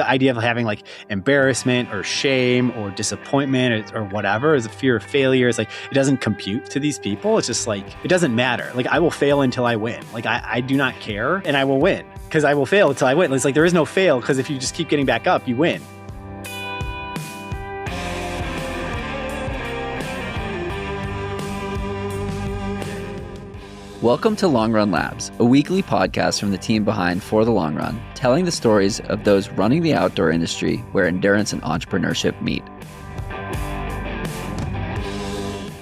the idea of having like embarrassment or shame or disappointment or whatever is a fear of failure. It's like, it doesn't compute to these people. It's just like, it doesn't matter. Like, I will fail until I win. Like, I do not care, and I will win because I will fail until I win. It's like, there is no fail, because if you just keep getting back up, you win. Welcome to Long Run Labs, a weekly podcast from the team behind For the Long Run, telling the stories of those running the outdoor industry where endurance and entrepreneurship meet.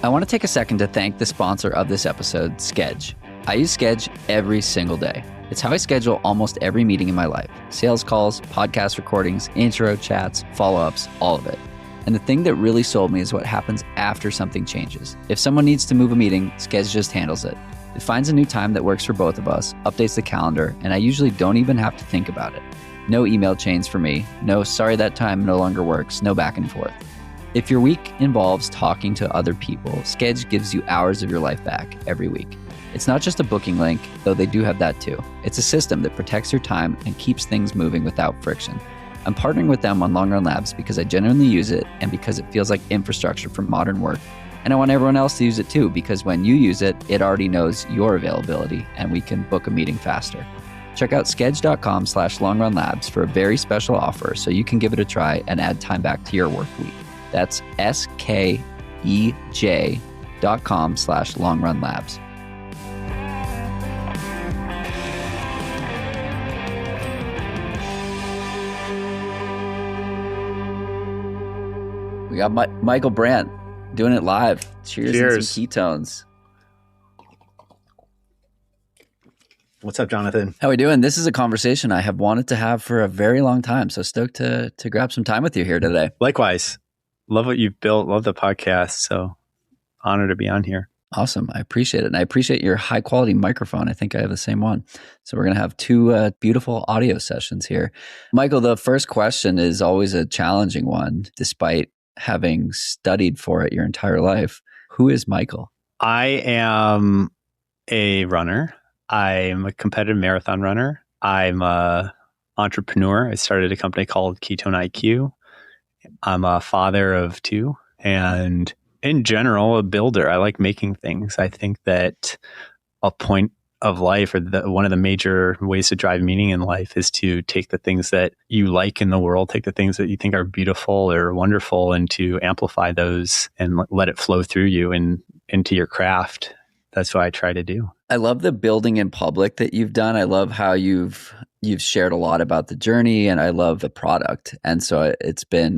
I want to take a second to thank the sponsor of this episode, Sketch. I use Sketch every single day. It's how I schedule almost every meeting in my life. Sales calls, podcast recordings, intro chats, follow-ups, all of it. And the thing that really sold me is what happens after something changes. If someone needs to move a meeting, Sketch just handles it. It finds a new time that works for both of us, updates the calendar, and I usually don't even have to think about it. No email chains for me. No, sorry, that time no longer works. No back and forth. If your week involves talking to other people, Sketch gives you hours of your life back every week. It's not just a booking link, though they do have that too. It's a system that protects your time and keeps things moving without friction. I'm partnering with them on Long Run Labs because I genuinely use it and because it feels like infrastructure for modern work. And I want everyone else to use it too, because when you use it, it already knows your availability and we can book a meeting faster. Check out sketch.com/longrunlabs for a very special offer so you can give it a try and add time back to your work week. That's skej.com/longrunlabs. We got Michael Brandt doing it live. Cheers. And some ketones. What's up, Jonathan? How are we doing? This is a conversation I have wanted to have for a very long time. So stoked to grab some time with you here today. Likewise. Love what you've built. Love the podcast. So honored to be on here. Awesome. I appreciate it. And I appreciate your high quality microphone. I think I have the same one. So we're going to have two beautiful audio sessions here. Michael, the first question is always a challenging one, despite having studied for it your entire life. Who is Michael? I am a runner. I'm a competitive marathon runner. I'm a entrepreneur. I started a company called Ketone-IQ. I'm a father of two, and in general, a builder. I like making things. I think that a point of life, or one of the major ways to drive meaning in life, is to take the things that you like in the world, take the things that you think are beautiful or wonderful, and to amplify those and let it flow through you and into your craft. That's what I try to do. I love the building in public that you've done. I love how you've shared a lot about the journey, and I love the product. And so it's been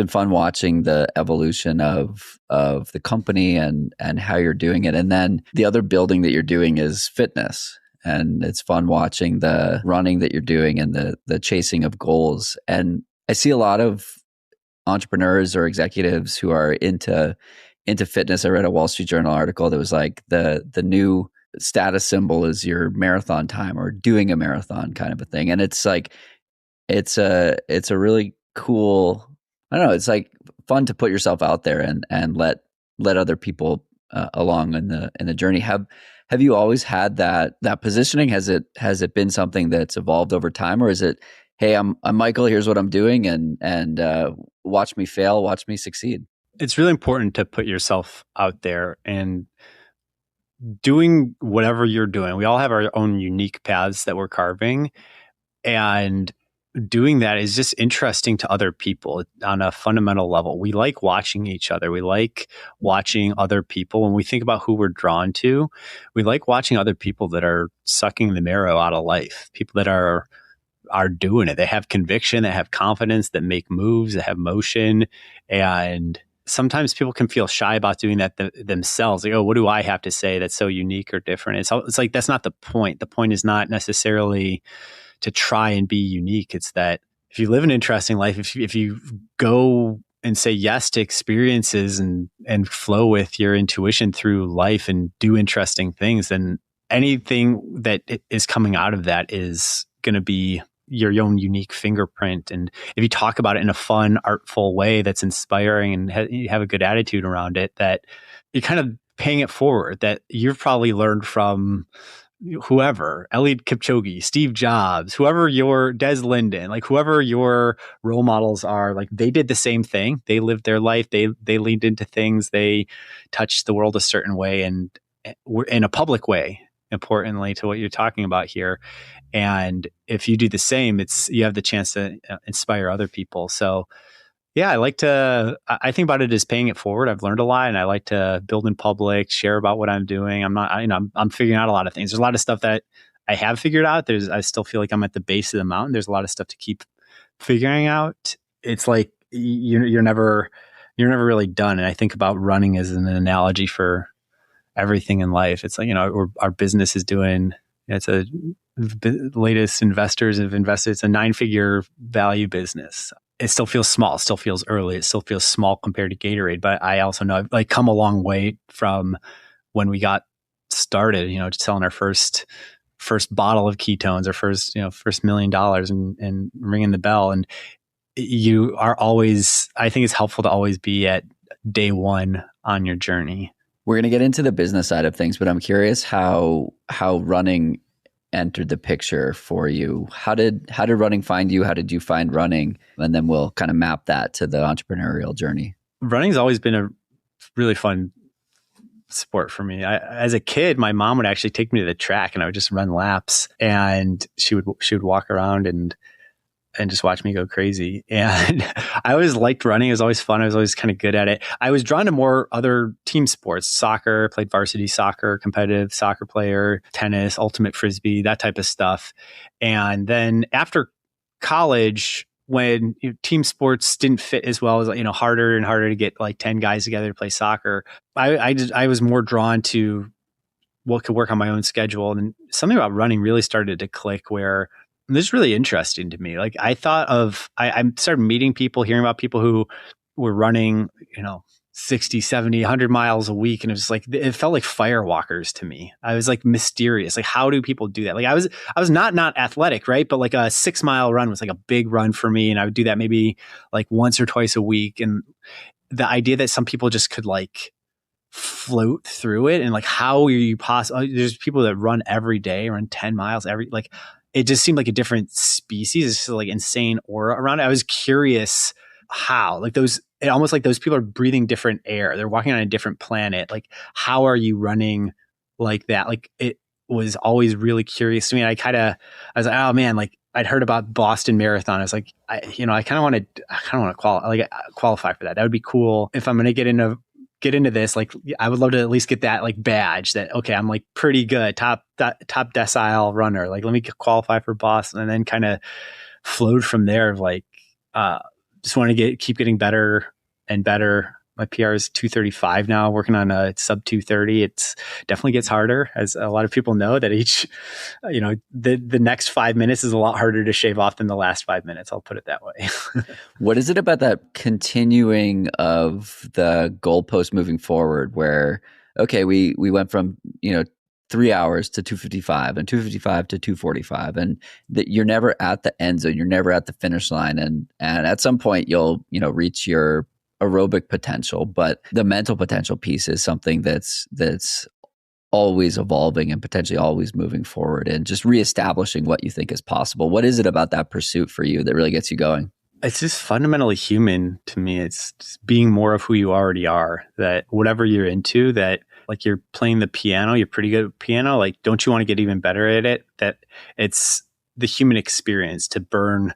fun watching the evolution of the company and how you're doing it. And then the other building that you're doing is fitness. And it's fun watching the running that you're doing and the chasing of goals. And I see a lot of entrepreneurs or executives who are into fitness. I read a Wall Street Journal article that was like the new status symbol is your marathon time or doing a marathon kind of a thing. And it's like, it's a really cool, I don't know, it's like fun to put yourself out there and let other people along in the journey. Have you always had that positioning? Has it been something that's evolved over time, or is it, hey, I'm Michael, here's what I'm doing, and watch me fail, watch me succeed? It's really important to put yourself out there and doing whatever you're doing. We all have our own unique paths that we're carving, and doing that is just interesting to other people on a fundamental level. We like watching each other. We like watching other people. When we think about who we're drawn to, we like watching other people that are sucking the marrow out of life, people that are doing it. They have conviction, they have confidence, that make moves, that have motion. And sometimes people can feel shy about doing that themselves. Like, oh, what do I have to say that's so unique or different? It's like, that's not the point. The point is not necessarily to try and be unique. It's that if you live an interesting life, if you go and say yes to experiences and flow with your intuition through life and do interesting things, then anything that is coming out of that is going to be your own unique fingerprint. And if you talk about it in a fun, artful way that's inspiring and you have a good attitude around it, that you're kind of paying it forward, that you've probably learned from whoever, Eliud Kipchoge, Steve Jobs, whoever your Des Linden, like whoever your role models are, like they did the same thing. They lived their life. They leaned into things. They touched the world a certain way and in a public way, importantly to what you're talking about here. And if you do the same, you have the chance to inspire other people. So yeah, I think about it as paying it forward. I've learned a lot and I like to build in public, share about what I'm doing. I'm figuring out a lot of things. There's a lot of stuff that I have figured out. I still feel like I'm at the base of the mountain. There's a lot of stuff to keep figuring out. It's like you're never really done. And I think about running as an analogy for everything in life. It's like, our business is doing, it's the latest investors have invested. It's a 9-figure value business. It still feels small. It still feels early. It still feels small compared to Gatorade. But I also know I've like come a long way from when we got started, selling our first bottle of ketones, our first $1 million and ringing the bell. And you are always, I think it's helpful to always be at day one on your journey. We're going to get into the business side of things, but I'm curious how running entered the picture for you. How did running find you? How did you find running? And then we'll kind of map that to the entrepreneurial journey. Running's always been a really fun sport for me. As a kid, my mom would actually take me to the track and I would just run laps and she would walk around and just watch me go crazy. And I always liked running. It was always fun. I was always kind of good at it. I was drawn to more other team sports, soccer, played varsity soccer, competitive soccer player, tennis, ultimate frisbee, that type of stuff. And then after college, when team sports didn't fit as well as, harder and harder to get like 10 guys together to play soccer, I was more drawn to what could work on my own schedule. And something about running really started to click where this is really interesting to me. Like I started meeting people, hearing about people who were running, 60, 70, 100 miles a week. And it was like, it felt like firewalkers to me. I was like mysterious. Like, how do people do that? Like I was not athletic, right? But like a 6-mile run was like a big run for me. And I would do that maybe like once or twice a week. And the idea that some people just could like float through it and like, how are you possible? There's people that run every day, run 10 miles it just seemed like a different species. It's just like insane aura around it. I was curious how, like almost like those people are breathing different air. They're walking on a different planet. Like, how are you running like that? Like, it was always really curious to me. And I was like, oh man, like I'd heard about Boston Marathon. I was like, I kind of want to qualify for that. That would be cool. If I'm going to get into this, like I would love to at least get that like badge that, okay, I'm like pretty good, top decile runner. Like, let me qualify for Boston, and then kind of flowed from there of like, just want to keep getting better and better. My PR is 235 now, working on a sub 230. It's definitely gets harder, as a lot of people know that the next 5 minutes is a lot harder to shave off than the last 5 minutes. I'll put it that way. What is it about that continuing of the goalpost moving forward where, okay, we went from, 3 hours to 255 and 255 to 245, and that you're never at the end zone, you're never at the finish line. And at some point you'll, reach your aerobic potential, but the mental potential piece is something that's always evolving and potentially always moving forward and just reestablishing what you think is possible. What is it about that pursuit for you that really gets you going? It's just fundamentally human to me. It's just being more of who you already are, that whatever you're into, that like you're playing the piano, you're pretty good at piano. Like, don't you want to get even better at it? That it's the human experience to burn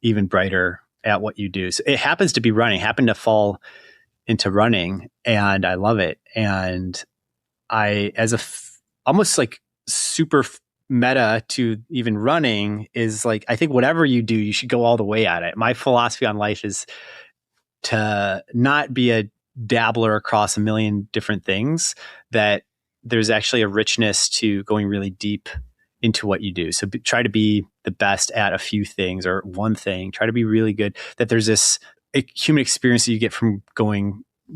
even brighter at what you do. So it happens to be running, happened to fall into running, and I love it. And I, almost like super meta to even running is like, I think whatever you do, you should go all the way at it. My philosophy on life is to not be a dabbler across a million different things, that there's actually a richness to going really deep into what you do. So try to be the best at a few things or one thing, try to be really good, that there's this human experience that you get from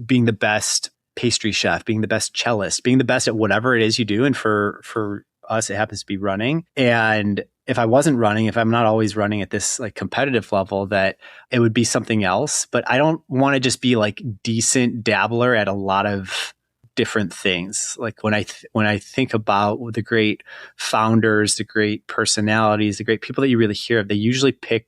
being the best pastry chef, being the best cellist, being the best at whatever it is you do. And for us, it happens to be running. And if I wasn't running, if I'm not always running at this like competitive level, that it would be something else. But I don't want to just be like decent dabbler at a lot of different things. Like when I think about the great founders, the great personalities, the great people that you really hear of, they usually pick,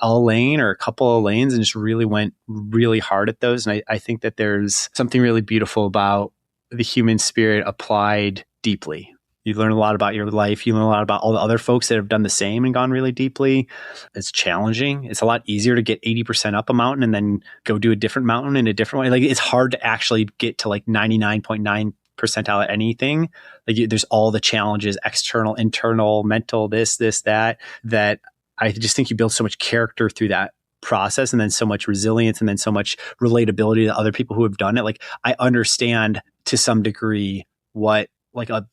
a lane or a couple of lanes and just really went really hard at those. And I think that there's something really beautiful about the human spirit applied deeply. You learn a lot about your life. You learn a lot about all the other folks that have done the same and gone really deeply. It's challenging. It's a lot easier to get 80% up a mountain and then go do a different mountain in a different way. Like it's hard to actually get to like 99.9 percentile at anything. Like there's all the challenges, external, internal, mental, this, that I just think you build so much character through that process, and then so much resilience, and then so much relatability to other people who have done it. Like I understand to some degree what like a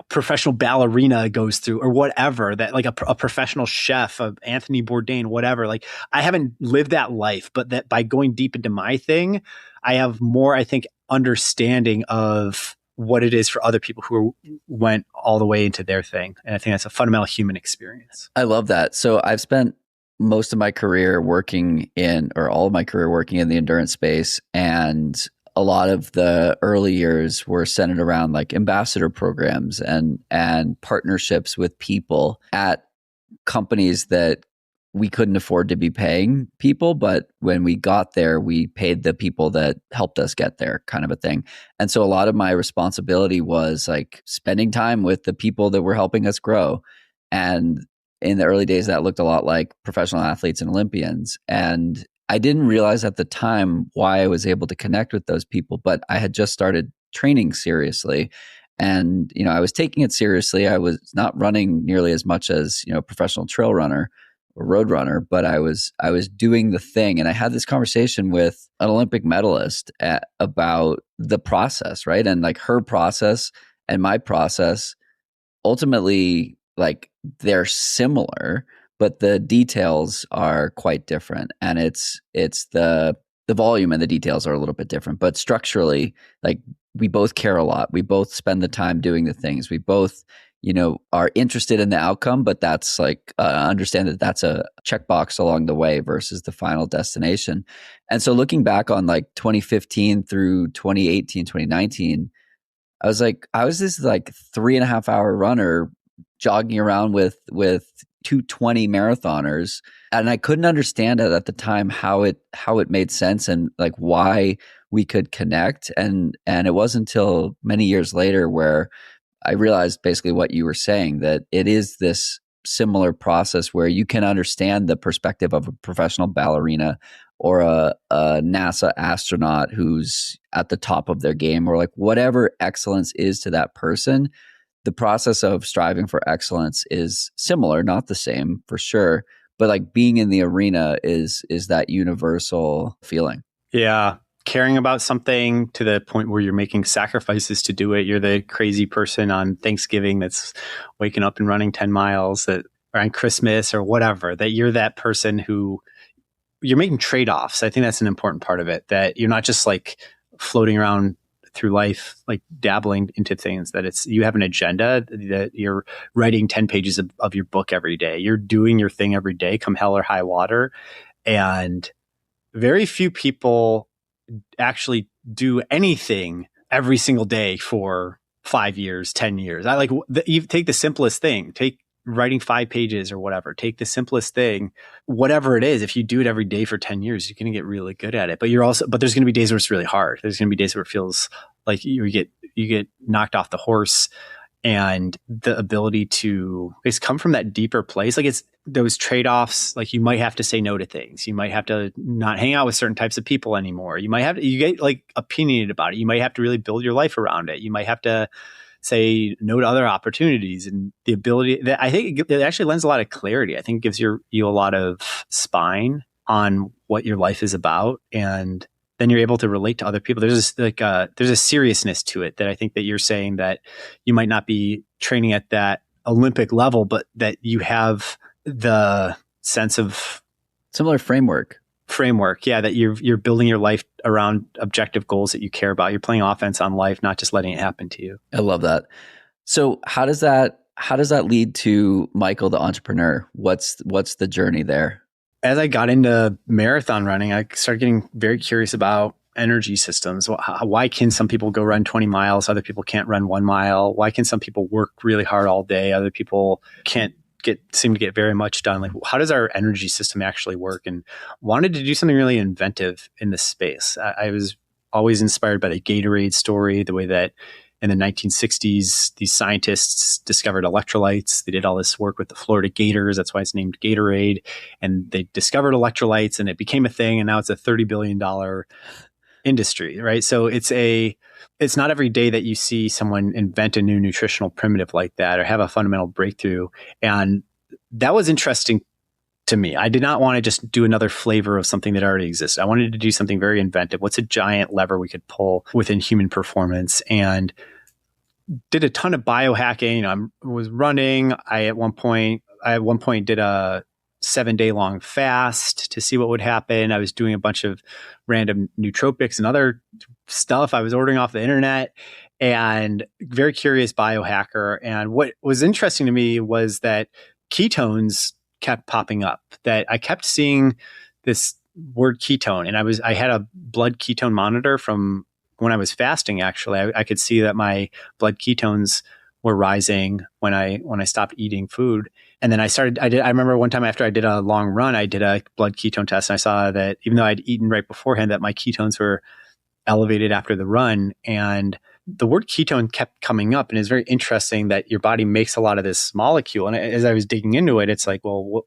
professional ballerina goes through, or whatever, that like a professional chef, of Anthony Bourdain, whatever. Like I haven't lived that life, but that by going deep into my thing, I have more, I think, understanding of what it is for other people who went all the way into their thing. And I think that's a fundamental human experience. I love that. So I've spent most of my career working in, or all of my career working in the endurance space. And a lot of the early years were centered around like ambassador programs and partnerships with people at companies that we couldn't afford to be paying people, but when we got there, we paid the people that helped us get there, kind of a thing. And so a lot of my responsibility was like spending time with the people that were helping us grow. And in the early days, that looked a lot like professional athletes and Olympians. And I didn't realize at the time why I was able to connect with those people, but I had just started training seriously. And, I was taking it seriously. I was not running nearly as much as, a professional trail runner or road runner, but I was doing the thing. And I had this conversation with an Olympic medalist about the process, right? And like her process and my process, ultimately, like they're similar, but the details are quite different. And it's the volume and the details are a little bit different, but structurally, like we both care a lot. We both spend the time doing the things. We both, are interested in the outcome, but that's like, understand that that's a checkbox along the way versus the final destination. And so looking back on like 2015 through 2018, 2019, I was this like 3.5 hour runner jogging around with 220 marathoners. And I couldn't understand it at the time, how it made sense and like why we could connect. And it wasn't until many years later where I realized basically what you were saying, that it is this similar process where you can understand the perspective of a professional ballerina or a NASA astronaut who's at the top of their game, or like whatever excellence is to that person. The process of striving for excellence is similar, not the same for sure, but like being in the arena is that universal feeling. Yeah. Caring about something to the point where you're making sacrifices to do it. You're the crazy person on Thanksgiving that's waking up and running 10 miles, or on Christmas or whatever, that you're that person who you're making trade-offs. I think that's an important part of it, that you're not just like floating around through life, like dabbling into things, that you have an agenda, that you're writing 10 pages of your book every day. You're doing your thing every day, come hell or high water. And very few people actually do anything every single day for 5 years, 10 years. You take the simplest thing, take writing 5 pages or whatever, take the simplest thing, whatever it is. If you do it every day for 10 years, you're going to get really good at it. But there's going to be days where it's really hard. There's going to be days where it feels like you get knocked off the horse. And the ability to come from that deeper place, like it's those trade-offs. Like you might have to say no to things. You might have to not hang out with certain types of people anymore. You get like opinionated about it. You might have to really build your life around it. You might have to say no to other opportunities, and the ability that I think it actually lends a lot of clarity. I think it gives you a lot of spine on what your life is about, and then you're able to relate to other people. There's a seriousness to it that I think that you're saying, that you might not be training at that Olympic level, but that you have the sense of similar framework. Yeah, that you're building your life around objective goals that you care about. You're playing offense on life, not just letting it happen to you. I love that. So how does that lead to Michael, the entrepreneur? What's the journey there? As I got into marathon running, I started getting very curious about energy systems. Why can some people go run 20 miles? Other people can't run 1 mile. Why can some people work really hard all day? Other people can't seem to get very much done. Like, how does our energy system actually work? And wanted to do something really inventive in this space. I was always inspired by the Gatorade story, the way that in the 1960s, these scientists discovered electrolytes. They did all this work with the Florida Gators. That's why it's named Gatorade. And they discovered electrolytes and it became a thing. And now it's a $30 billion industry, right? So it's not every day that you see someone invent a new nutritional primitive like that or have a fundamental breakthrough. And that was interesting to me. I did not want to just do another flavor of something that already exists. I wanted to do something very inventive. What's a giant lever we could pull within human performance? And did a ton of biohacking. I was running. I at one point did a 7-day long fast to see what would happen. I was doing a bunch of random nootropics and other stuff I was ordering off the internet, and very curious biohacker. And what was interesting to me was that ketones kept popping up, that I kept seeing this word ketone. And I had a blood ketone monitor from when I was fasting. Actually, I could see that my blood ketones were rising when I stopped eating food. And then I remember one time after I did a long run, I did a blood ketone test and I saw that even though I'd eaten right beforehand, that my ketones were elevated after the run. And the word ketone kept coming up. And it's very interesting that your body makes a lot of this molecule. And as I was digging into it, it's like, well,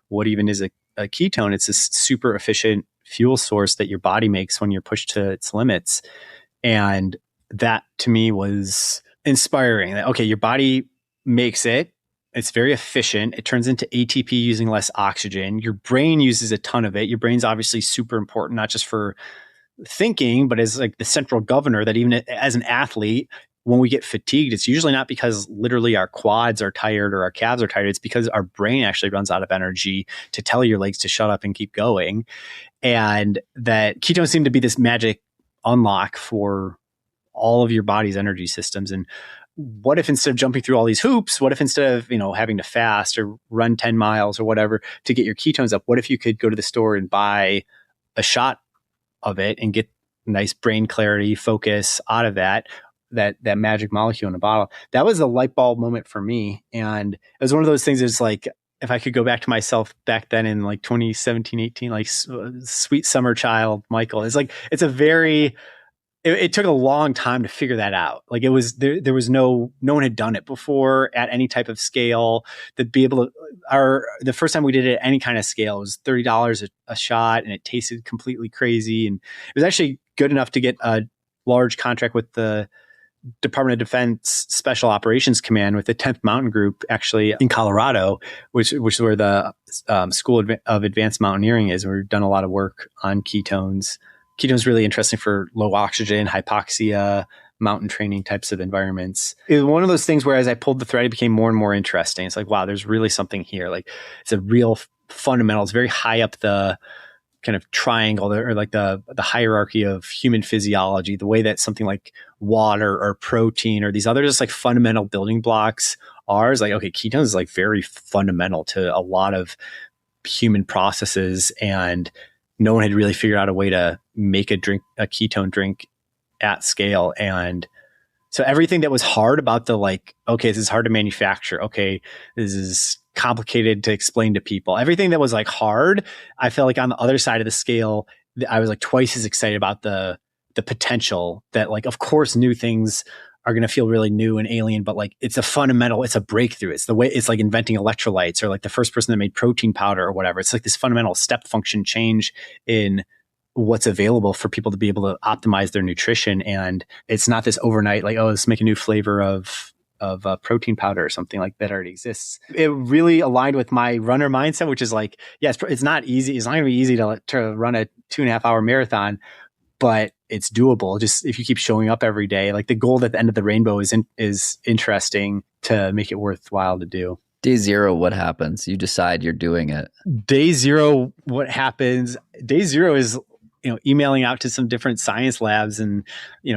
what even is a ketone? It's this super efficient fuel source that your body makes when you're pushed to its limits. And that to me was inspiring, that, okay, your body makes it. It's very efficient. It turns into ATP using less oxygen. Your brain uses a ton of it. Your brain's obviously super important, not just for thinking, but as like the central governor, that even as an athlete, when we get fatigued, it's usually not because literally our quads are tired or our calves are tired. It's because our brain actually runs out of energy to tell your legs to shut up and keep going. And that ketones seem to be this magic unlock for all of your body's energy systems. And what if instead of jumping through all these hoops, what if instead of, having to fast or run 10 miles or whatever to get your ketones up, what if you could go to the store and buy a shot of it and get nice brain clarity, focus out of that magic molecule in a bottle? That was a light bulb moment for me. And it was one of those things that's like, if I could go back to myself back then in like 2017, 18, like sweet summer child, Michael, it took a long time to figure that out. Like it was, there was no one had done it before at any type of scale that be able to, the first time we did it at any kind of scale, it was $30 a shot and it tasted completely crazy. And it was actually good enough to get a large contract with the Department of Defense Special Operations Command with the 10th Mountain Group, actually in Colorado, which is where the School of Advanced Mountaineering is. We've done a lot of work on ketones. Ketones really interesting for low oxygen, hypoxia, mountain training types of environments. It was one of those things where as I pulled the thread, it became more and more interesting. It's like, wow, there's really something here. Like it's a real fundamental. It's very high up the kind of triangle or like the hierarchy of human physiology, the way that something like water or protein or these other just like fundamental building blocks are. Is like, okay, ketones is like very fundamental to a lot of human processes, and no one had really figured out a way to make a ketone drink at scale. And so everything that was hard about the like, okay, this is hard to manufacture. Okay, this is complicated to explain to people. Everything that was like hard, I felt like on the other side of the scale, I was like twice as excited about the potential that like, of course, new things are going to feel really new and alien, but like it's a breakthrough. It's the way it's like inventing electrolytes or like the first person that made protein powder or whatever. It's like this fundamental step function change in what's available for people to be able to optimize their nutrition. And it's not this overnight, like, oh, let's make a new flavor of protein powder or something like that already exists. It really aligned with my runner mindset, which is like, yeah, it's not easy. It's not going to be easy to run a 2.5 hour marathon, but it's doable. Just if you keep showing up every day, like the goal at the end of the rainbow is interesting to make it worthwhile to do. Day zero, what happens? You decide you're doing it. Day zero, what happens? Day zero is, emailing out to some different science labs and,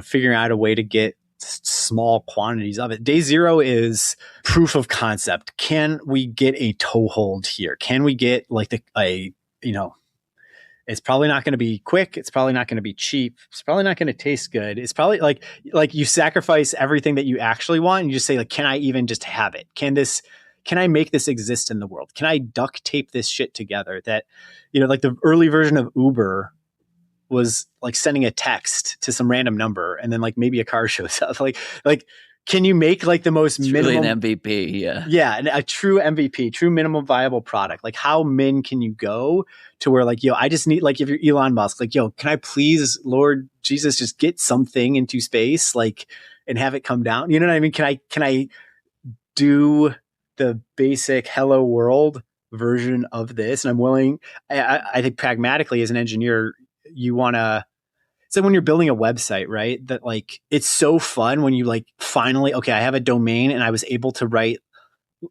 figuring out a way to get small quantities of it. Day zero is proof of concept. Can we get a toehold here? Can we get like It's probably not going to be quick. It's probably not going to be cheap. It's probably not going to taste good. It's probably like you sacrifice everything that you actually want and you just say like, can I even just have it? Can I make this exist in the world? Can I duct tape this shit together? That, like the early version of Uber was like sending a text to some random number and then like maybe a car shows up. Like, can you make like the most it's minimum really an MVP? Yeah. Yeah, a true MVP, true minimum viable product. Like how min can you go to where like, I just need, like if you're Elon Musk, like, can I please, Lord Jesus, just get something into space, like, and have it come down? You know what I mean? Can I do the basic hello world version of this? And I'm willing, I think pragmatically as an engineer, you want to, so when you're building a website, right, that like, it's so fun when you like finally, okay, I have a domain and I was able to write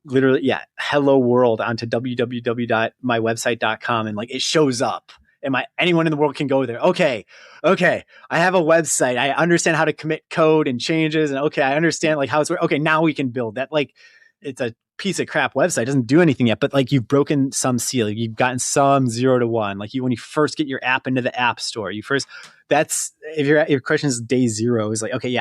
literally, hello world onto www.mywebsite.com and like it shows up and anyone in the world can go there. Okay. I have a website. I understand how to commit code and changes. And okay, I understand like how it's working. Okay, now we can build that. Like it's a piece of crap website. It doesn't do anything yet, but like you've broken some seal. You've gotten some 0 to 1. Like when you first get your app into the app store, that's, if your question is day 0 is like, okay,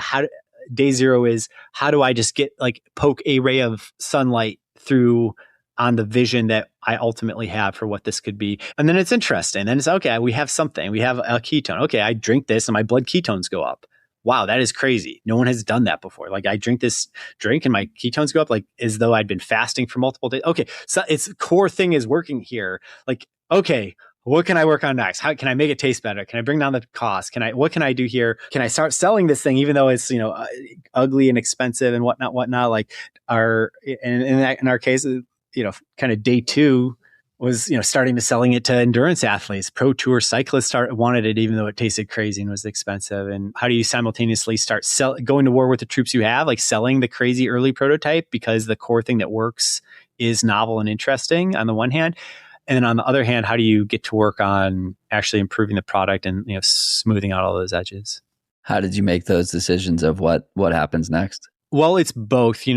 day 0 is how do I just get like poke a ray of sunlight through on the vision that I ultimately have for what this could be. And then it's interesting. Then it's okay, we have something. We have a ketone. Okay, I drink this and my blood ketones go up. Wow, that is crazy. No one has done that before. Like I drink this drink and my ketones go up like as though I'd been fasting for multiple days. Okay, so its core thing is working here. Like, okay, what can I work on next? How can I make it taste better? Can I bring down the cost? What can I do here? Can I start selling this thing, even though it's, ugly and expensive and whatnot, like in our case, kind of day 2 was, starting to selling it to endurance athletes. Pro tour cyclists wanted it, even though it tasted crazy and was expensive. And how do you simultaneously start going to war with the troops you have, like selling the crazy early prototype because the core thing that works is novel and interesting on the one hand. And then on the other hand, how do you get to work on actually improving the product and smoothing out all those edges? How did you make those decisions of what happens next? Well, it's both.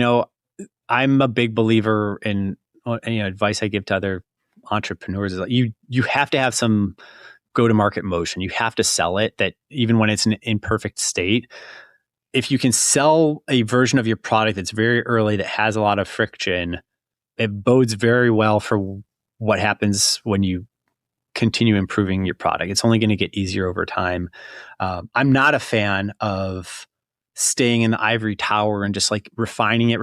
I'm a big believer in advice I give to other entrepreneurs is like you have to have some go-to-market motion. You have to sell it, that even when it's an imperfect state. If you can sell a version of your product that's very early, that has a lot of friction, it bodes very well for what happens when you continue improving your product. It's only going to get easier over time. I'm not a fan of staying in the ivory tower and just like refining it,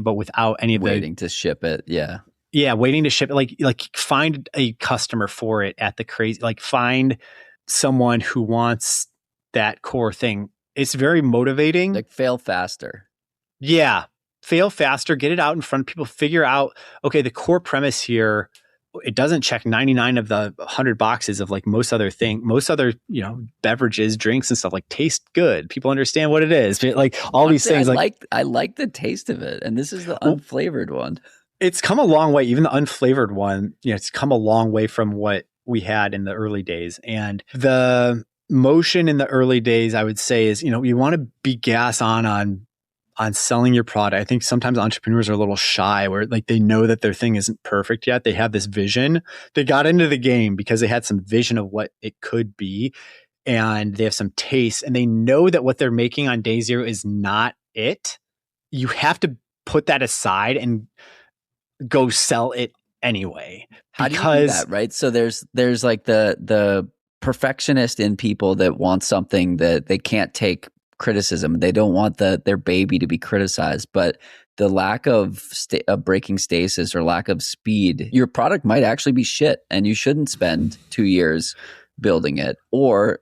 but without any of waiting to ship it. Yeah, waiting to ship it. Like find a customer for it at the crazy. Like find someone who wants that core thing. It's very motivating. Like fail faster. Yeah, fail faster. Get it out in front of people. Figure out, okay, the core premise here, it doesn't check 99 of the 100 boxes of like most other beverages, drinks and stuff, like taste good. People understand what it is. Like all these things. I like the taste of it. And this is the unflavored one. It's come a long way. Even the unflavored one, it's come a long way from what we had in the early days. And the motion in the early days, I would say, is, you want to be gas on selling your product. I think sometimes entrepreneurs are a little shy where like they know that their thing isn't perfect yet. They have this vision. They got into the game because they had some vision of what it could be, and they have some taste, and they know that what they're making on day 0 is not it. You have to put that aside and go sell it anyway. How do you do that, right? So there's like the perfectionist in people that want something that they can't take criticism. They don't want their baby to be criticized, but the lack of breaking stasis or lack of speed, your product might actually be shit and you shouldn't spend 2 years building it, or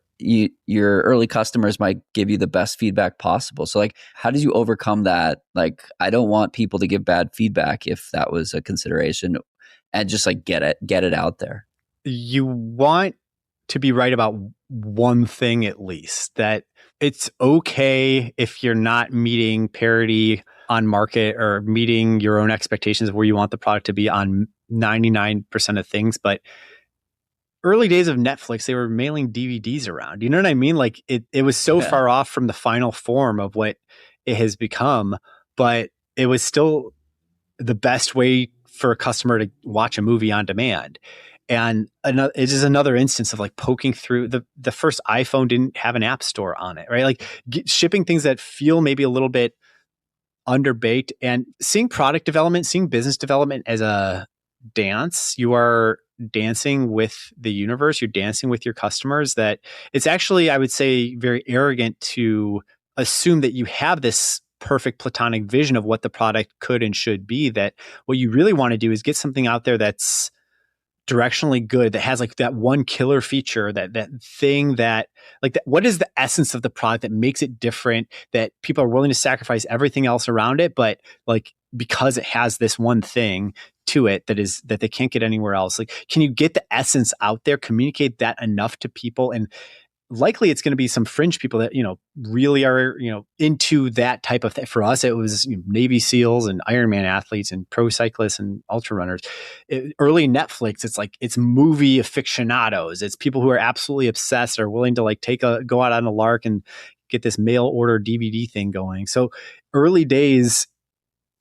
your early customers might give you the best feedback possible. So like, how did you overcome that? Like, I don't want people to give bad feedback if that was a consideration, and just like get it out there. You want to be right about one thing, at least, that it's okay if you're not meeting parity on market or meeting your own expectations of where you want the product to be on 99% of things. But early days of Netflix, they were mailing DVDs around. You know what I mean? Like it was so far off from the final form of what it has become, but it was still the best way for a customer to watch a movie on demand. And it is another instance of like poking through. The first iPhone didn't have an app store on it, right? Like shipping things that feel maybe a little bit underbaked, and seeing product development, seeing business development as a dance. You are dancing with the universe. You're dancing with your customers. That it's actually, I would say, very arrogant to assume that you have this perfect platonic vision of what the product could and should be. That what you really want to do is get something out there that's directionally good, that has like that one killer feature, that thing that like that, what is the essence of the product that makes it different, that people are willing to sacrifice everything else around it, but like because it has this one thing to it that they can't get anywhere else. Like, can you get the essence out there, communicate that enough to people? And likely it's going to be some fringe people that, really are, into that type of thing. For us, it was Navy SEALs and Ironman athletes and pro cyclists and ultra runners. Early Netflix, it's movie aficionados. It's people who are absolutely obsessed, are willing to like go out on a lark and get this mail order DVD thing going. So early days,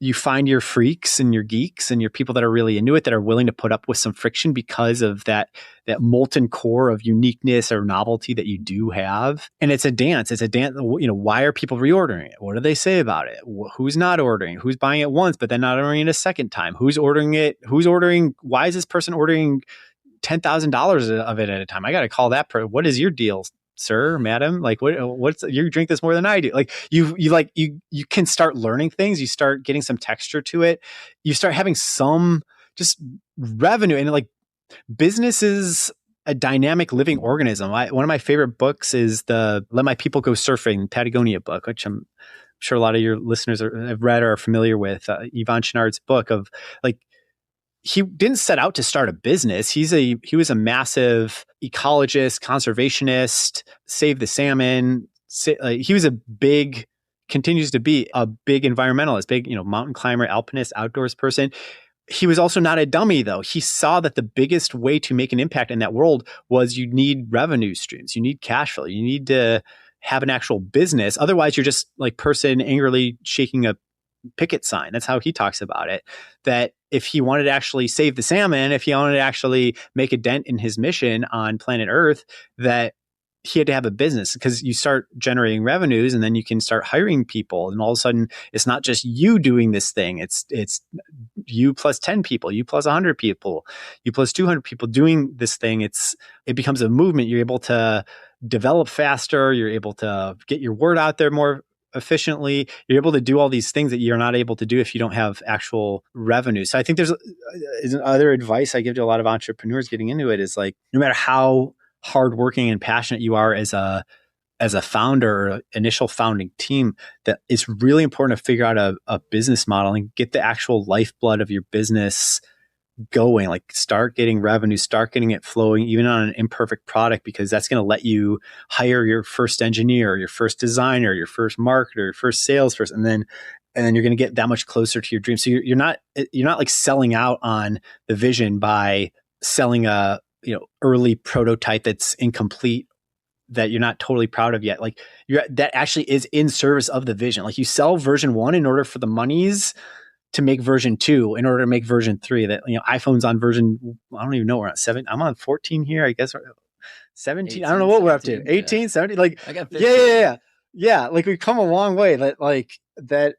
you find your freaks and your geeks and your people that are really into it, that are willing to put up with some friction because of that molten core of uniqueness or novelty that you do have. And it's a dance. It's a dance. Why are people reordering it? What do they say about it? Who's not ordering? Who's buying it once, but then not ordering it a second time? Who's ordering it? Who's ordering? Why is this person ordering $10,000 of it at a time? I got to call that person. What is your deal, sir, madam? Like, what's, you drink this more than I do. Like you can start learning things. You start getting some texture to it. You start having some just revenue, and like business is a dynamic living organism. One of my favorite books is the Let My People Go Surfing Patagonia book, which I'm sure a lot of your listeners have read or are familiar with. Yvon Chouinard's book of like, he didn't set out to start a business. He was a massive ecologist, conservationist, save the salmon. He was continues to be a big environmentalist, big, mountain climber, alpinist, outdoors person. He was also not a dummy though. He saw that the biggest way to make an impact in that world was you need revenue streams. You need cash flow. You need to have an actual business. Otherwise you're just like person angrily shaking a picket sign. That's how he talks about it. That if he wanted to actually save the salmon, if he wanted to actually make a dent in his mission on planet Earth, that he had to have a business, because you start generating revenues and then you can start hiring people. And all of a sudden it's not just you doing this thing. It's you plus 10 people, you plus 100 people, you plus 200 people doing this thing. It becomes a movement. You're able to develop faster. You're able to get your word out there more efficiently. You're able to do all these things that you're not able to do if you don't have actual revenue. So I think there's other advice I give to a lot of entrepreneurs getting into it is like, no matter how hardworking and passionate you are as a founder or initial founding team, that it's really important to figure out a business model and get the actual lifeblood of your business going. Like start getting revenue, start getting it flowing, even on an imperfect product, because that's going to let you hire your first engineer, your first designer, your first marketer, your first salesperson, and then you're going to get that much closer to your dream. So you're not like selling out on the vision by selling a early prototype that's incomplete, that you're not totally proud of yet. Like that actually is in service of the vision. Like you sell version 1 in order for the monies to make version 2, in order to make version 3. That iPhone's on version, I don't even know, we're on 7. I'm on 14 here, I guess. 17. 18, I don't know what 17, we're up to. 18, yeah. 17. Like I got 15. Yeah. Like we've come a long way. That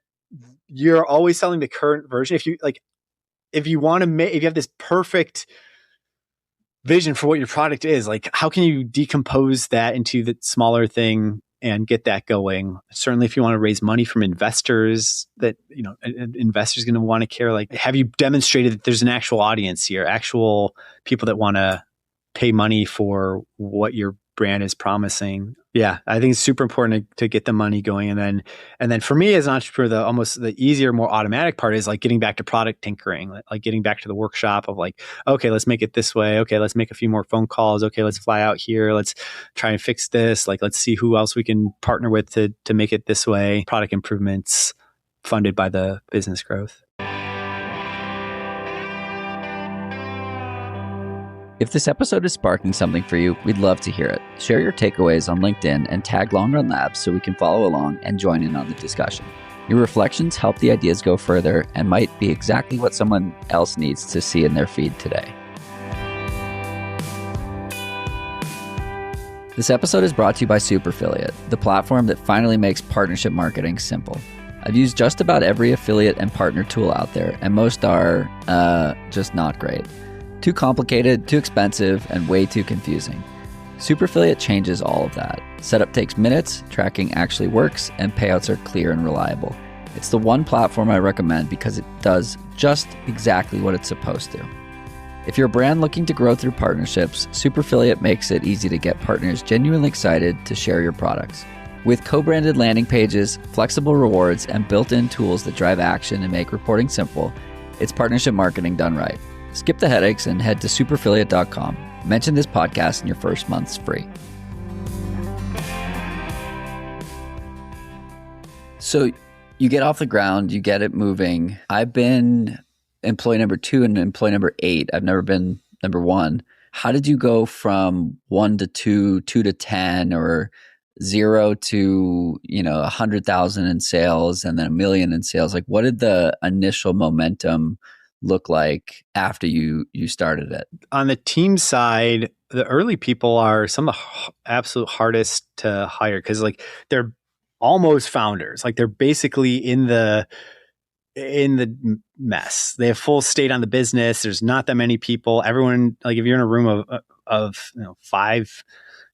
you're always selling the current version. If you want to make, if you have this perfect vision for what your product is, like how can you decompose that into the smaller thing and get that going? Certainly if you want to raise money from investors, that an investor's going to want to care, like, have you demonstrated that there's an actual audience here, actual people that want to pay money for what your brand is promising? Yeah, I think it's super important to get the money going. And then for me as an entrepreneur, almost the easier, more automatic part is like getting back to product tinkering, like getting back to the workshop of like, okay, let's make it this way. Okay, let's make a few more phone calls. Okay, let's fly out here. Let's try and fix this. Like, let's see who else we can partner with to make it this way. Product improvements funded by the business growth. If this episode is sparking something for you, we'd love to hear it. Share your takeaways on LinkedIn and tag Long Run Labs so we can follow along and join in on the discussion. Your reflections help the ideas go further and might be exactly what someone else needs to see in their feed today. This episode is brought to you by Superfiliate, the platform that finally makes partnership marketing simple. I've used just about every affiliate and partner tool out there, and most are just not great. Too complicated, too expensive, and way too confusing. Superfiliate changes all of that. Setup takes minutes, tracking actually works, and payouts are clear and reliable. It's the one platform I recommend because it does just exactly what it's supposed to. If you're a brand looking to grow through partnerships, Superfiliate makes it easy to get partners genuinely excited to share your products. With co-branded landing pages, flexible rewards, and built-in tools that drive action and make reporting simple, it's partnership marketing done right. Skip the headaches and head to superfiliate.com. Mention this podcast and your first month's free. So you get off the ground, you get it moving. I've been employee number 2 and employee number 8. I've never been number 1. How did you go from 1 to 2, 2 to 10, or 0 to 100,000 in sales and then 1 million in sales? Like, what did the initial momentum look like after you started it? On the team side, the early people are some of the absolute hardest to hire because like they're almost founders. Like they're basically in the mess. They have full state on the business. There's not that many people. Everyone, like if you're in a room of 5,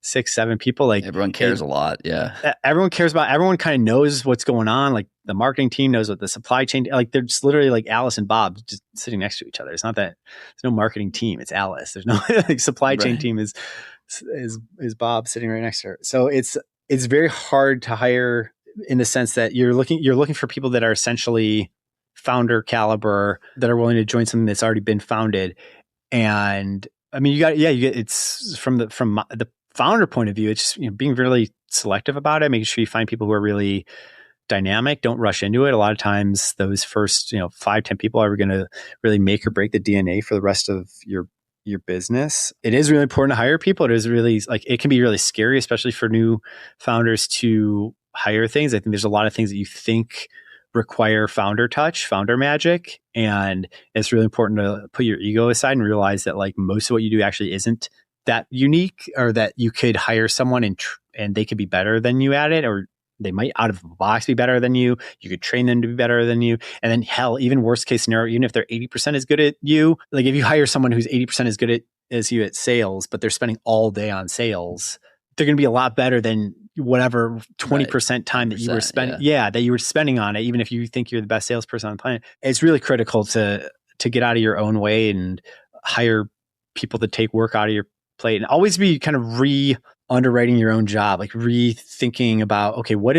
6, 7 people, like everyone cares a lot. Yeah. Everyone cares about, everyone kind of knows what's going on. Like the marketing team knows what the supply chain, like they're just literally like Alice and Bob just sitting next to each other. It's not that there's no marketing team. It's Alice. There's no like supply chain team is Bob sitting right next to her. So it's very hard to hire in the sense that you're looking for people that are essentially founder caliber, that are willing to join something that's already been founded. And I mean, it's from the founder point of view, it's just, being really selective about it, making sure you find people who are really dynamic. Don't rush into it. A lot of times those first, 5, 10 people are going to really make or break the DNA for the rest of your business. It is really important to hire people. It is really it can be really scary, especially for new founders to hire things. I think there's a lot of things that you think require founder touch, founder magic. And it's really important to put your ego aside and realize that like most of what you do actually isn't that unique, or that you could hire someone and they could be better than you at it, or they might out of the box be better than you. You could train them to be better than you. And then hell, even worst case scenario, even if they're 80% as good at you, like if you hire someone who's 80% as good as you at sales, but they're spending all day on sales, they're going to be a lot better than whatever 20% time that you were spending. Yeah, that you were spending on it, even if you think you're the best salesperson on the planet. It's really critical to get out of your own way and hire people to take work out of your plate, and always be kind of underwriting your own job, like rethinking about, okay, what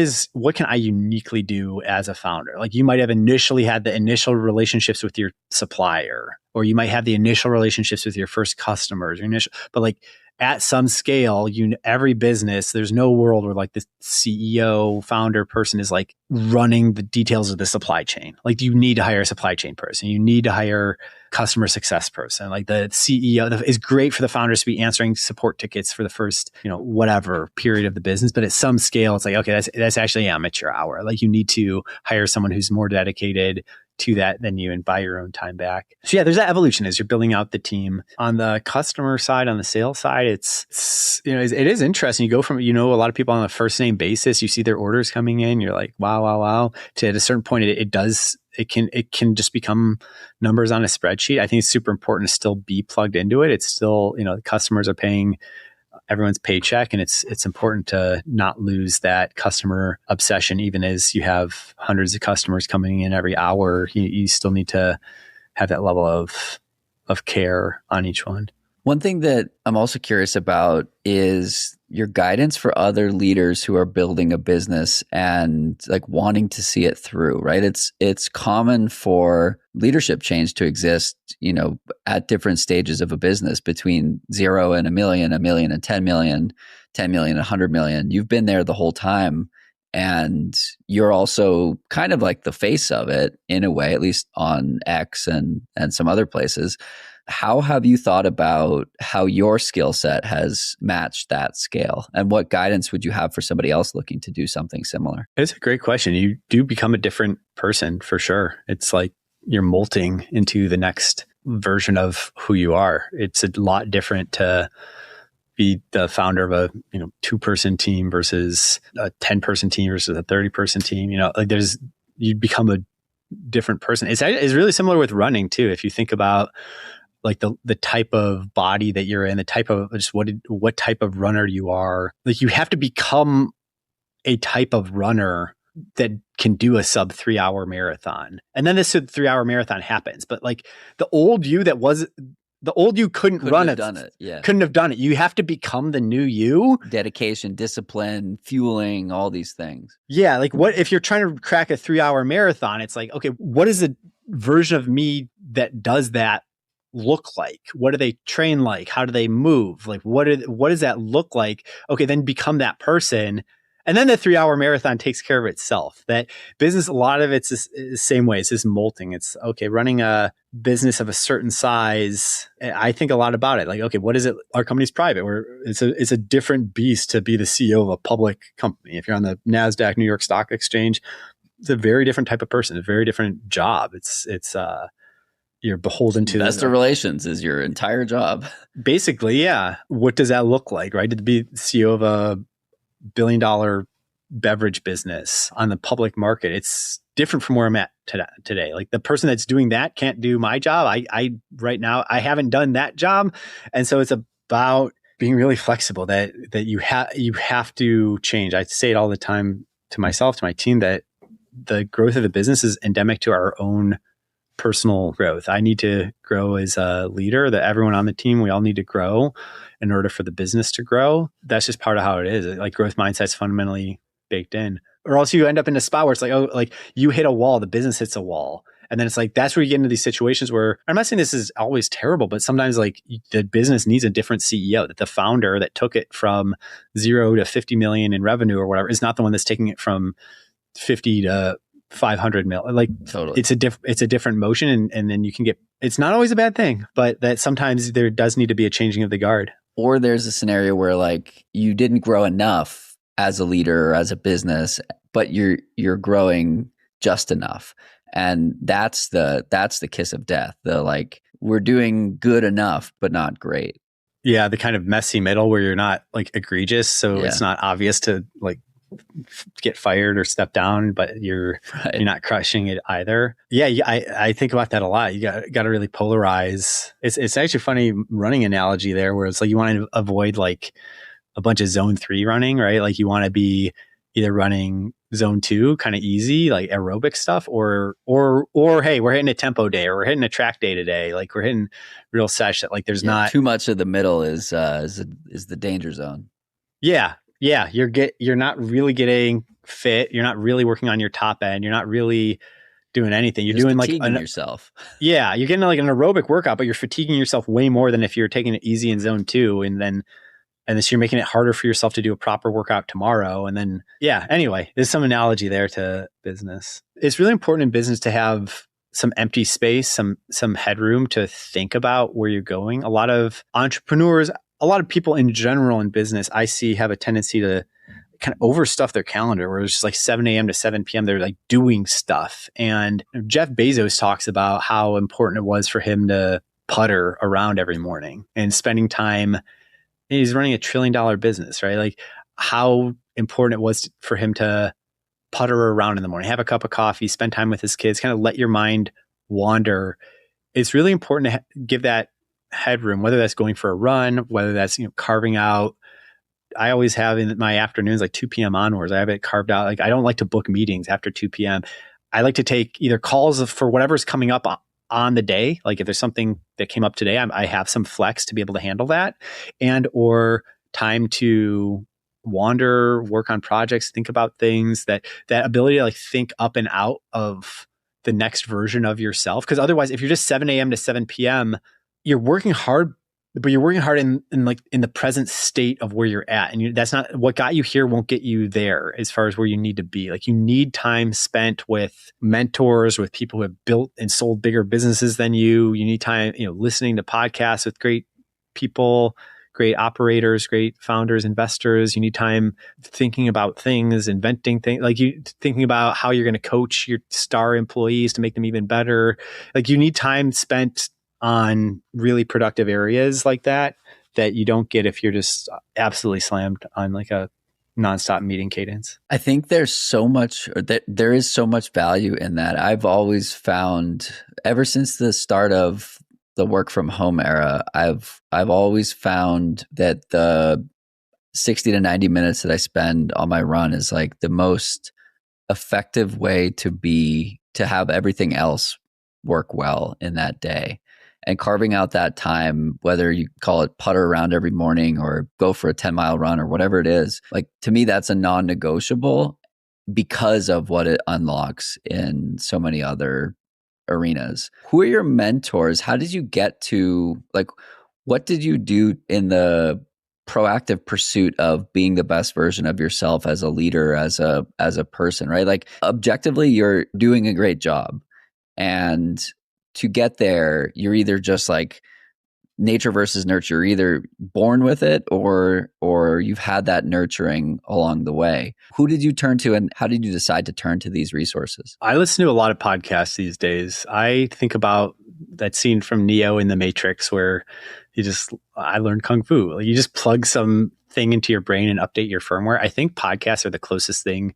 can I uniquely do as a founder? Like you might have initially had the initial relationships with your supplier, or you might have the initial relationships with your first customers, but like at some scale, every business, there's no world where like the CEO founder person is like running the details of the supply chain. Like you need to hire a supply chain person. You need to hire customer success person. Like the CEO is great for the founders to be answering support tickets for the first, whatever period of the business. But at some scale, it's like, okay, that's actually amateur hour. Like you need to hire someone who's more dedicated to that than you, and buy your own time back. So yeah, there's that evolution as you're building out the team. On the customer side, on the sales side, it is interesting. You go from, a lot of people on a first name basis, you see their orders coming in, you're like, wow, to at a certain point, it can just become numbers on a spreadsheet. I think it's super important to still be plugged into it. It's still, the customers are paying everyone's paycheck, and it's important to not lose that customer obsession. Even as you have hundreds of customers coming in every hour, you still need to have that level of care on each one. One thing that I'm also curious about is your guidance for other leaders who are building a business and like wanting to see it through, right? It's common for leadership change to exist, at different stages of a business, between 0 and 1 million, 1 million and 10 million, 10 million and 100 million. You've been there the whole time, and you're also kind of like the face of it in a way, at least on X and some other places. How have you thought about how your skill set has matched that scale? And what guidance would you have for somebody else looking to do something similar? It's a great question. You do become a different person for sure. It's like you're molting into the next version of who you are. It's a lot different to be the founder of a 2-person team versus a 10-person team versus a 30-person team. Like you become a different person. It's really similar with running too. If you think about like the type of body that you're in, the type of just what type of runner you are, like you have to become a type of runner that can do a sub 3-hour marathon. And then this 3-hour marathon happens. But like the old you couldn't run it. Yeah. Couldn't have done it. You have to become the new you. Dedication, discipline, fueling, all these things. Yeah. Like what if you're trying to crack a 3-hour marathon? It's like, okay, what is a version of me that does that look like? What do they train like? How do they move? Like what does that look like? Okay, then become that person. And then the 3-hour marathon takes care of itself. That business, a lot of it's the same way. It's just molting. It's okay, running a business of a certain size. I think a lot about it. Like, okay, what is it? Our company's private. It's a different beast to be the CEO of a public company. If you're on the NASDAQ, New York Stock Exchange, it's a very different type of person, a very different job. It's you're beholden to investor relations is your entire job. Basically, yeah. What does that look like, right? To be CEO of a billion-dollar beverage business on the public market, it's different from where I'm at today. Like the person that's doing that can't do my job. I right now, I haven't done that job. And so it's about being really flexible that you have to change. I say it all the time to myself, to my team, that the growth of the business is endemic to our own personal growth. I need to grow as a leader, that everyone on the team, we all need to grow in order for the business to grow. That's just part of how it is. Like growth mindset's fundamentally baked in, or else you end up in a spot where it's like, oh, like you hit a wall, the business hits a wall. And then it's like, that's where you get into these situations where, I'm not saying this is always terrible, but sometimes like the business needs a different CEO, that the founder that took it from 0 to 50 million in revenue or whatever is not the one that's taking it from 50 to 500 mil. Like totally. It's a different motion. And then you can get, it's not always a bad thing, but that sometimes there does need to be a changing of the guard. Or there's a scenario where like you didn't grow enough as a leader or as a business, but you're growing just enough. And that's the kiss of death. The like, we're doing good enough, but not great. Yeah. The kind of messy middle where you're not like egregious. So it's not obvious to like get fired or step down, but you're not crushing it either. Yeah, I think about that a lot. You got to really polarize. It's actually a funny running analogy there, where it's like you want to avoid like a bunch of zone 3 running, right? Like you want to be either running zone 2, kind of easy, like aerobic stuff, or hey, we're hitting a tempo day, or we're hitting a track day today. Like we're hitting real sesh that like there's not too much of the middle is the danger zone. Yeah. Yeah, you're not really getting fit. You're not really working on your top end. You're not really doing anything. You're doing like yourself. Yeah, you're getting like an aerobic workout, but you're fatiguing yourself way more than if you're taking it easy in zone 2, and so you're making it harder for yourself to do a proper workout tomorrow. And then anyway, there's some analogy there to business. It's really important in business to have some empty space, some headroom to think about where you're going. A lot of entrepreneurs, a lot of people in general in business, I see have a tendency to kind of overstuff their calendar, where it's just like 7 a.m. to 7 p.m. They're like doing stuff. And Jeff Bezos talks about how important it was for him to putter around every morning and spending time. He's running $1 trillion business, right? Like how important it was for him to putter around in the morning, have a cup of coffee, spend time with his kids, kind of let your mind wander. It's really important to give that headroom, whether that's going for a run, whether that's carving out. I always have in my afternoons like 2 p.m. onwards, I have it carved out. Like I don't like to book meetings after 2 p.m. I like to take either calls for whatever's coming up on the day. Like if there's something that came up today, I have some flex to be able to handle that, and or time to wander, work on projects, think about things. That ability to like think up and out of the next version of yourself. Because otherwise, if you're just 7 a.m. to 7 p.m., you're working hard, but you're working hard in the present state of where you're at. And that's not what got you here, won't get you there as far as where you need to be. Like you need time spent with mentors, with people who have built and sold bigger businesses than you. You need time, listening to podcasts with great people, great operators, great founders, investors. You need time thinking about things, inventing things, like you thinking about how you're going to coach your star employees to make them even better. Like you need time spent on really productive areas like that that you don't get if you're just absolutely slammed on like a nonstop meeting cadence. I think there's so much, or that there is so much value in that. I've always found, ever since the start of the work from home era, I've always found that the 60 to 90 minutes that I spend on my run is like the most effective way to have everything else work well in that day. And carving out that time, whether you call it putter around every morning or go for a 10-mile run or whatever it is, like to me, that's a non-negotiable because of what it unlocks in so many other arenas. Who are your mentors? How did you get to, like, what did you do in the proactive pursuit of being the best version of yourself as a leader, as a person, right? Like objectively, you're doing a great job. And to get there, you're either just like nature versus nurture. You're either born with it or you've had that nurturing along the way. Who did you turn to, and how did you decide to turn to these resources? I listen to a lot of podcasts these days. I think about that scene from Neo in The Matrix where I learned Kung Fu. Like you just plug some thing into your brain and update your firmware. I think podcasts are the closest thing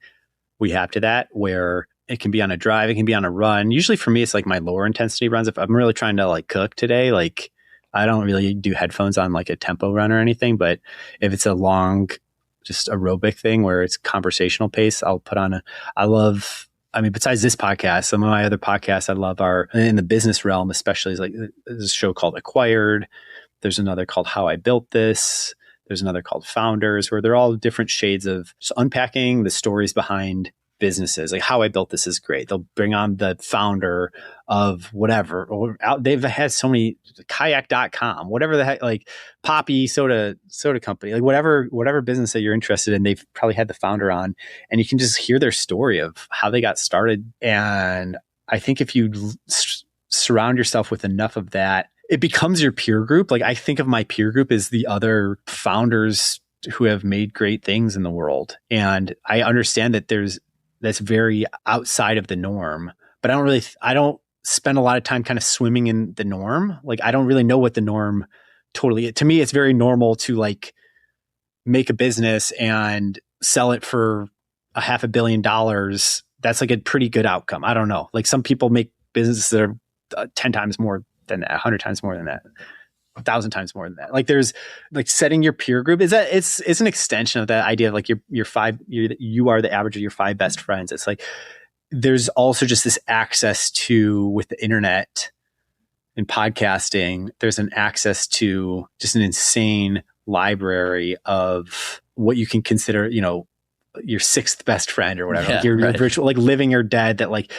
we have to that, where it can be on a drive, it can be on a run. Usually for me, it's like my lower intensity runs. If I'm really trying to like cook today, like I don't really do headphones on like a tempo run or anything. But if it's a long, just aerobic thing where it's conversational pace, I'll put on besides this podcast, some of my other podcasts I love are in the business realm, especially, is like there's a show called Acquired. There's another called How I Built This. There's another called Founders, where they're all different shades of just unpacking the stories behind businesses. Like How I Built This is great. They'll bring on the founder of whatever, or they've had so many, kayak.com, whatever the heck, like Poppy soda company, like whatever business that you're interested in, they've probably had the founder on, and you can just hear their story of how they got started. And I think if you surround yourself with enough of that, it becomes your peer group. Like I think of my peer group as the other founders who have made great things in the world. And I understand that that's very outside of the norm, but I don't spend a lot of time kind of swimming in the norm. Like I don't really know what the norm totally is. To me, it's very normal to like make a business and sell it for $500 million. That's like a pretty good outcome. I don't know. Like some people make businesses that are 10 times more than that, 100 times more than that, 1,000 times more than that. Like there's like setting your peer group it's an extension of that idea of like you are the average of your 5 best friends. It's like there's also just this access to, with the internet and podcasting, there's an access to just an insane library of what you can consider, your 6th best friend or whatever. Yeah, like your right. virtual, like living or dead, that like,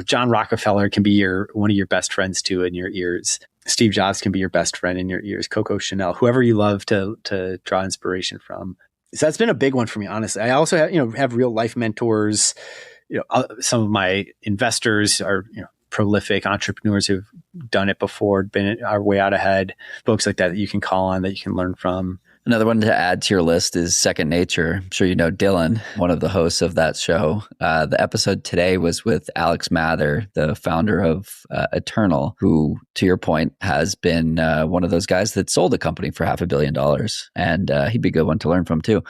John Rockefeller can be one of your best friends too in your ears. Steve Jobs can be your best friend in your ears. Coco Chanel, whoever you love to draw inspiration from. So that's been a big one for me, honestly. I also have real life mentors. Some of my investors are, prolific entrepreneurs who've done it before, are way out ahead. Folks like that you can call on, that you can learn from. Another one to add to your list is Second Nature. I'm sure you know Dylan, one of the hosts of that show. The episode today was with Alex Mather, the founder of Eternal, who, to your point, has been one of those guys that sold a company for $500 million. And he'd be a good one to learn from too.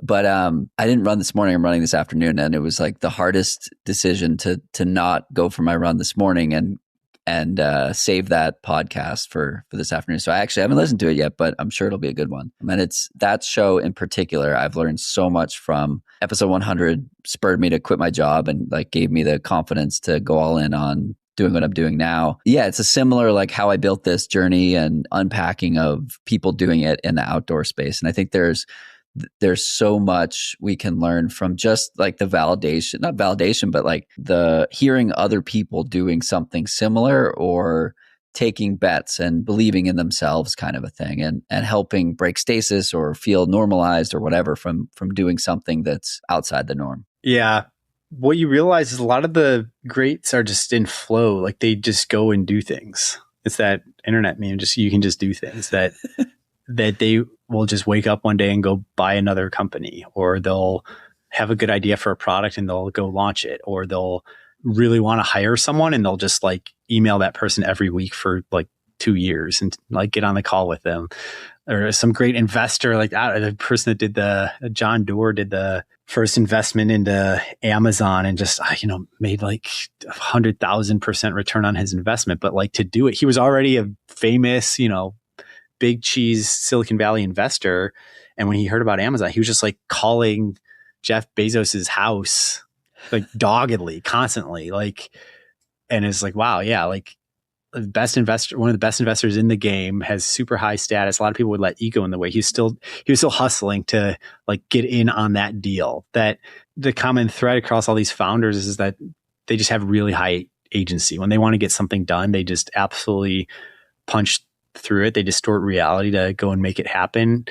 But I didn't run this morning. I'm running this afternoon. And it was like the hardest decision to not go for my run this morning and save that podcast for this afternoon. So I actually haven't listened to it yet, but I'm sure it'll be a good one. And it's that show in particular, I've learned so much from. Episode 100 spurred me to quit my job and like gave me the confidence to go all in on doing what I'm doing now. Yeah, it's a similar like How I Built This journey and unpacking of people doing it in the outdoor space. And I think there's so much we can learn from just like the validation, not validation, but like the hearing other people doing something similar or taking bets and believing in themselves kind of a thing, and helping break stasis or feel normalized or whatever from doing something that's outside the norm. Yeah. What you realize is a lot of the greats are just in flow. Like they just go and do things. It's that internet meme, you can just do things that they will just wake up one day and go buy another company, or they'll have a good idea for a product and they'll go launch it, or they'll really want to hire someone and they'll just like email that person every week for like 2 years and like get on the call with them. or some great investor, like the person that did John Doerr did the first investment into Amazon and just, made like 100,000% return on his investment. But like to do it, he was already a famous, big cheese Silicon Valley investor. And when he heard about Amazon, he was just like calling Jeff Bezos's house, like doggedly, constantly, like, and it's like, wow, yeah, like the best investor, one of the best investors in the game, has super high status. A lot of people would let ego in the way. He was still hustling to like get in on that deal. That the common thread across all these founders is that they just have really high agency. When they want to get something done, they just absolutely punch through it. They distort reality to go and make it happen.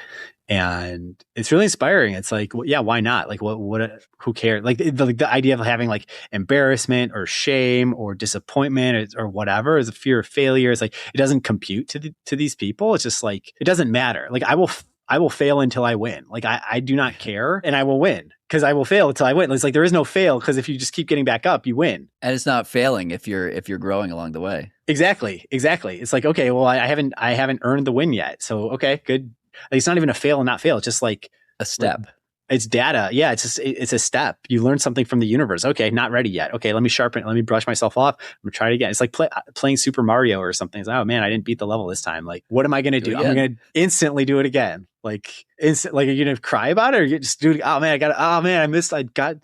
And it's really inspiring. It's like, yeah, why not? Like, who cares? Like the idea of having like embarrassment or shame or disappointment or whatever is a fear of failure. It's like, it doesn't compute to these people. It's just like, it doesn't matter. Like I will fail until I win. Like I do not care, and I will win because I will fail until I win. It's like, there is no fail, because if you just keep getting back up, you win. And it's not failing if you're growing along the way. Exactly. It's like, okay, well, I haven't earned the win yet. So, okay, good. Like, it's not even a fail and not fail. It's just like a step. Like, it's data. Yeah. It's a step. You learn something from the universe. Okay. Not ready yet. Okay. Let me sharpen it. Let me brush myself off. I'm gonna try it again. It's like playing Super Mario or something. It's like, oh man, I didn't beat the level this time. Like, what am I going to do? I'm going to instantly do it again. Like like, are you going to cry about it, or you just do it? Oh man, I got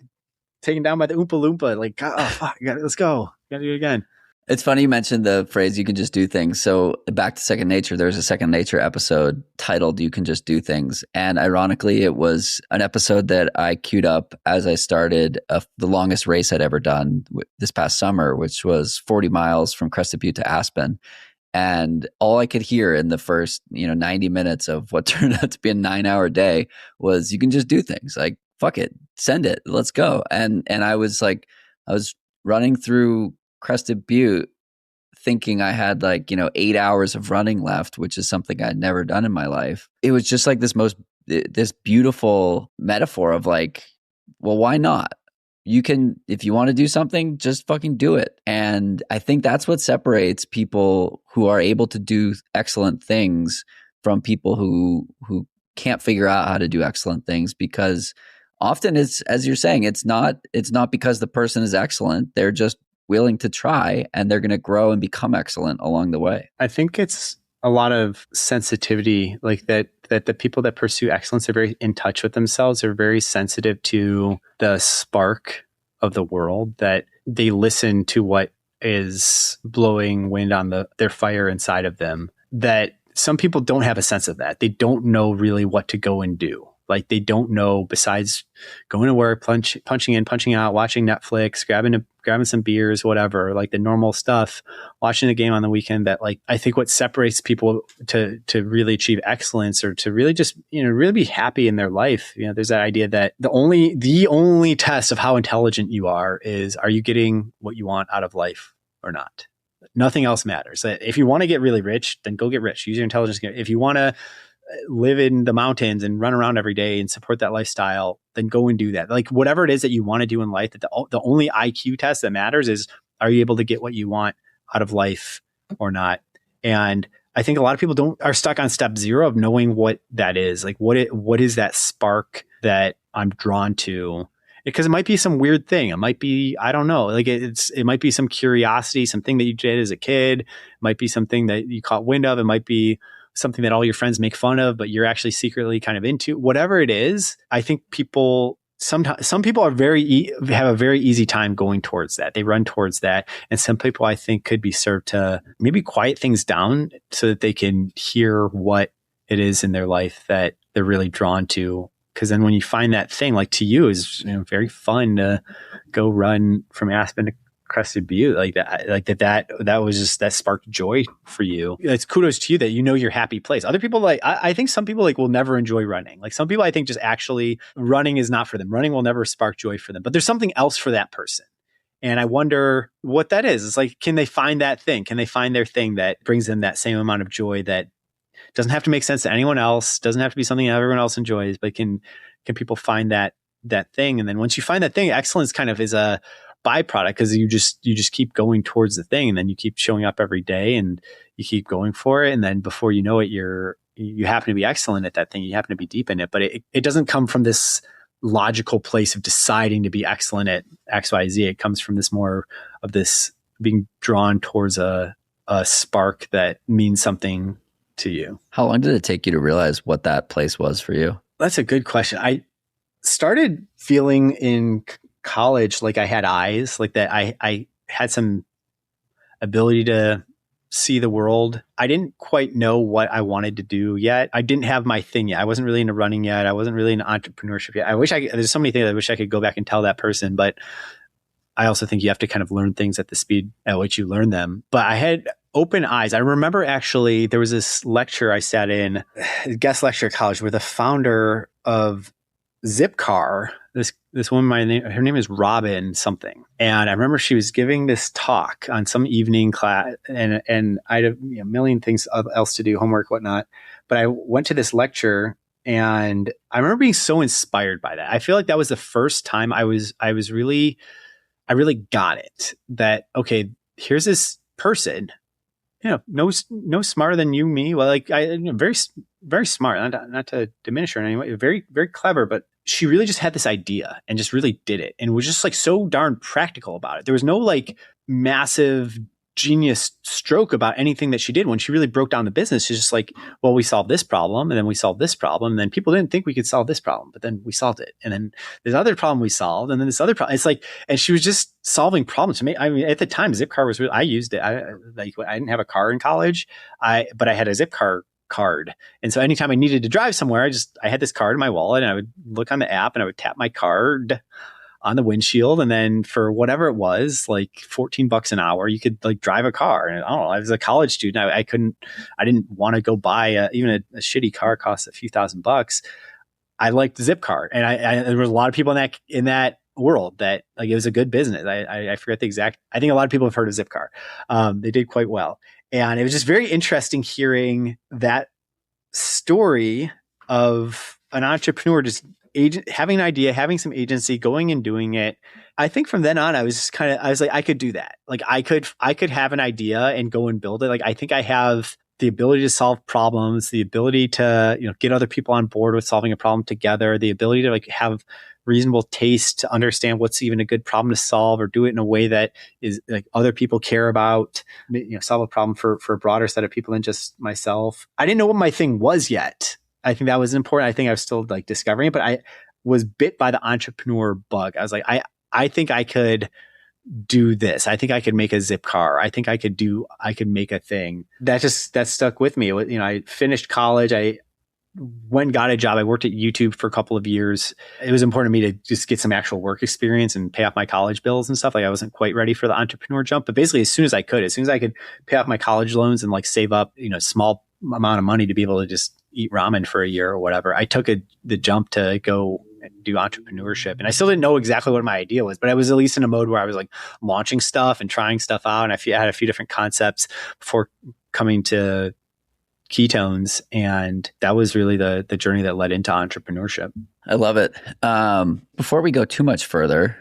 taken down by the Oompa Loompa. Like, oh fuck, let's go. Got to do it again. It's funny you mentioned the phrase, you can just do things. So back to Second Nature, there's a Second Nature episode titled You Can Just Do Things. And ironically, it was an episode that I queued up as I started the longest race I'd ever done this past summer, which was 40 miles from Crested Butte to Aspen. And all I could hear in the first 90 minutes of what turned out to be a 9-hour day was, you can just do things. Like, fuck it, send it, let's go. And I was running through Crested Butte thinking I had 8 hours of running left, which is something I'd never done in my life. It was just like this beautiful metaphor of like, well, why not? You can, if you want to do something, just fucking do it. And I think that's what separates people who are able to do excellent things from people who can't figure out how to do excellent things, because often it's, as you're saying, it's not because the person is excellent. They're just willing to try, and they're going to grow and become excellent along the way. I think it's a lot of sensitivity, like that the people that pursue excellence are very in touch with themselves. They're very sensitive to the spark of the world, that they listen to what is blowing wind on their fire inside of them. That some people don't have a sense of that. They don't know really what to go and do. Like, they don't know, besides going to work, punching in, punching out, watching Netflix, grabbing some beers, whatever, like the normal stuff, watching the game on the weekend. That, like, I think what separates people to really achieve excellence, or to really just, really be happy in their life. There's that idea that the only test of how intelligent you are you getting what you want out of life or not? Nothing else matters. If you want to get really rich, then go get rich. Use your intelligence. If you want to live in the mountains and run around every day and support that lifestyle, then go and do that. Like, whatever it is that you want to do in life, that the only IQ test that matters is, are you able to get what you want out of life or not? And I think a lot of people are stuck on step 0 of knowing what that is. Like, what is that spark that I'm drawn to? Because it might be some weird thing. It might be, I don't know, like it might be some curiosity, something that you did as a kid. It might be something that you caught wind of. It might be something that all your friends make fun of, but you're actually secretly kind of into. Whatever it is, I think some people have a very easy time going towards that. They run towards that. And some people, I think, could be served to maybe quiet things down so that they can hear what it is in their life that they're really drawn to. Because then when you find that thing, like to you, is very fun to go run from Aspen to Crested Butte, that was just, that sparked joy for you. It's kudos to you that your happy place. Other people, I think some people will never enjoy running. Like, some people, I think, just actually running is not for them. Running will never spark joy for them. But there's something else for that person. And I wonder what that is. It's like, can they find that thing? Can they find their thing that brings them that same amount of joy, that doesn't have to make sense to anyone else, doesn't have to be something that everyone else enjoys, but can people find that thing? And then once you find that thing, excellence kind of is a byproduct, because you just keep going towards the thing, and then you keep showing up every day and you keep going for it. And then before you know it, you're you happen to be excellent at that thing. You happen to be deep in it, but it doesn't come from this logical place of deciding to be excellent at X, Y, Z. It comes from this more of this being drawn towards a spark that means something to you. How long did it take you to realize what that place was for you? That's a good question. I started feeling in college like I had eyes, like that I had some ability to see the world. I didn't quite know what I wanted to do yet. I didn't have my thing yet. I wasn't really into running yet. I wasn't really into entrepreneurship yet. There's so many things I wish I could go back and tell that person, but I also think you have to kind of learn things at the speed at which you learn them. But I had open eyes. I remember actually there was this lecture I sat in, a guest lecture at college, where the founder of Zipcar, this woman, her name is Robin something. And I remember she was giving this talk on some evening class, and I had a million things else to do, homework, whatnot. But I went to this lecture, and I remember being so inspired by that. I feel like that was the first time I really got it, that, okay, here's this person, no smarter than you, me. Well, like very, very smart, not to diminish her in any way, very, very clever, but she really just had this idea and just really did it, and was just like so darn practical about it. There was no like massive genius stroke about anything that she did. When she really broke down the business, she's just like, well, we solved this problem, and then we solved this problem, and then people didn't think we could solve this problem, but then we solved it, and then this other problem we solved, and then this other problem. It's like, and she was just solving problems. To me, I mean, at the time, Zipcar was really, I used it. I didn't have a car in college, but I had a Zipcar card, and so anytime I needed to drive somewhere, I had this card in my wallet, and I would look on the app, and I would tap my card on the windshield, and then for whatever it was, like $14 an hour, you could like drive a car. And I don't know, I was a college student. I didn't want to go buy even a shitty car, cost a few $1,000s. I liked Zipcar, and there was a lot of people in that world that like it was a good business. I forget the exact. I think a lot of people have heard of Zipcar. They did quite well, and it was just very interesting hearing that story of an entrepreneur just having an idea, having some agency, going and doing it. I think from then on, I was like, I could do that. Like I could have an idea and go and build it. Like I think I have the ability to solve problems, the ability to, get other people on board with solving a problem together, the ability to like have reasonable taste to understand what's even a good problem to solve, or do it in a way that is like other people care about, solve a problem for a broader set of people than just myself. I didn't know what my thing was yet. I think that was important. I think I was still like discovering it, but I was bit by the entrepreneur bug. I was like, I think I could do this. I think I could make a zip car. I think I could make a thing. That stuck with me. I finished college. I went and got a job. I worked at YouTube for a couple of years. It was important to me to just get some actual work experience and pay off my college bills and stuff. Like I wasn't quite ready for the entrepreneur jump, but basically as soon as I could pay off my college loans and like save up, small amount of money to be able to just eat ramen for a year or whatever, I took the jump to go and do entrepreneurship. And I still didn't know exactly what my idea was, but I was at least in a mode where I was like launching stuff and trying stuff out. And I had a few different concepts before coming to ketones. And that was really the journey that led into entrepreneurship. I love it. Before we go too much further,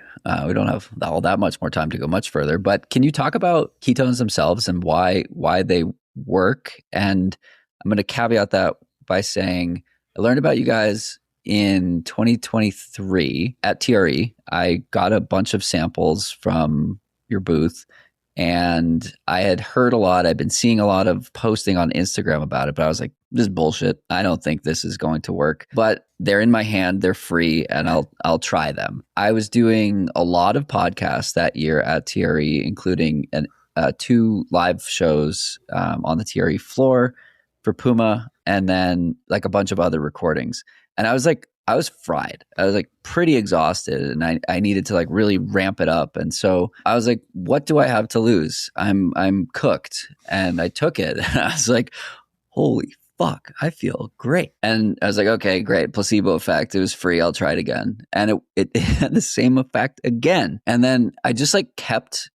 we don't have all that much more time to go much further, but can you talk about ketones themselves and why they work? And I'm going to caveat that by saying I learned about you guys in 2023 at TRE. I got a bunch of samples from your booth, and I had heard a lot. I'd been seeing a lot of posting on Instagram about it, but I was like, this is bullshit. I don't think this is going to work. But they're in my hand, they're free, and I'll try them. I was doing a lot of podcasts that year at TRE, including 2 live shows on the TRE floor for Puma, and then like a bunch of other recordings. And I was fried. I was like pretty exhausted, and I needed to like really ramp it up. And so I was like, what do I have to lose? I'm cooked. And I took it, and I was like, holy fuck, I feel great. And I was like, okay, great. Placebo effect. It was free. I'll try it again. And it had the same effect again. And then I just like kept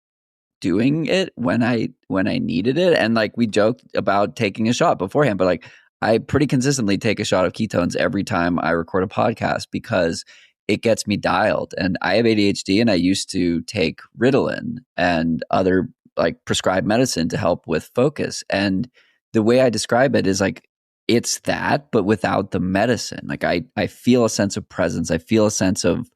doing it when I needed it. And like we joked about taking a shot beforehand, but like I pretty consistently take a shot of ketones every time I record a podcast because it gets me dialed. And I have ADHD, and I used to take Ritalin and other like prescribed medicine to help with focus. And the way I describe it is like, it's that, but without the medicine. Like I feel a sense of presence. I feel a sense of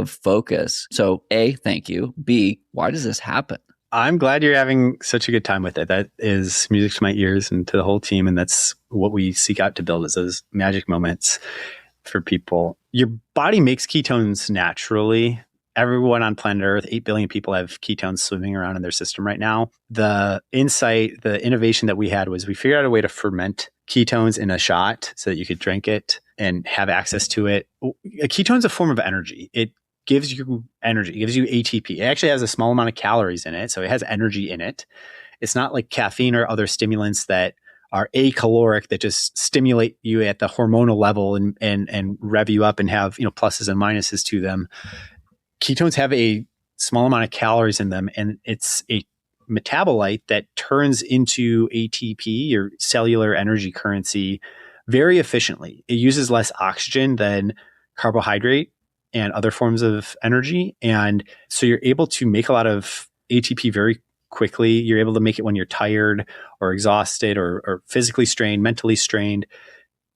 focus. So A, thank you. B, why does this happen? I'm glad you're having such a good time with it. That is music to my ears and to the whole team. And that's what we seek out to build, is those magic moments for people. Your body makes ketones naturally. Everyone on planet Earth, 8 billion people have ketones swimming around in their system right now. The insight, the innovation that we had was we figured out a way to ferment ketones in a shot so that you could drink it and have access to it. A ketone is a form of energy. It gives you energy. It gives you ATP. It actually has a small amount of calories in it, so it has energy in it. It's not like caffeine or other stimulants that are acaloric, that just stimulate you at the hormonal level and rev you up and have, pluses and minuses to them. Ketones have a small amount of calories in them, and it's a metabolite that turns into ATP, or cellular energy currency, very efficiently. It uses less oxygen than carbohydrate and other forms of energy. And so you're able to make a lot of ATP very quickly. You're able to make it when you're tired or exhausted or physically strained, mentally strained.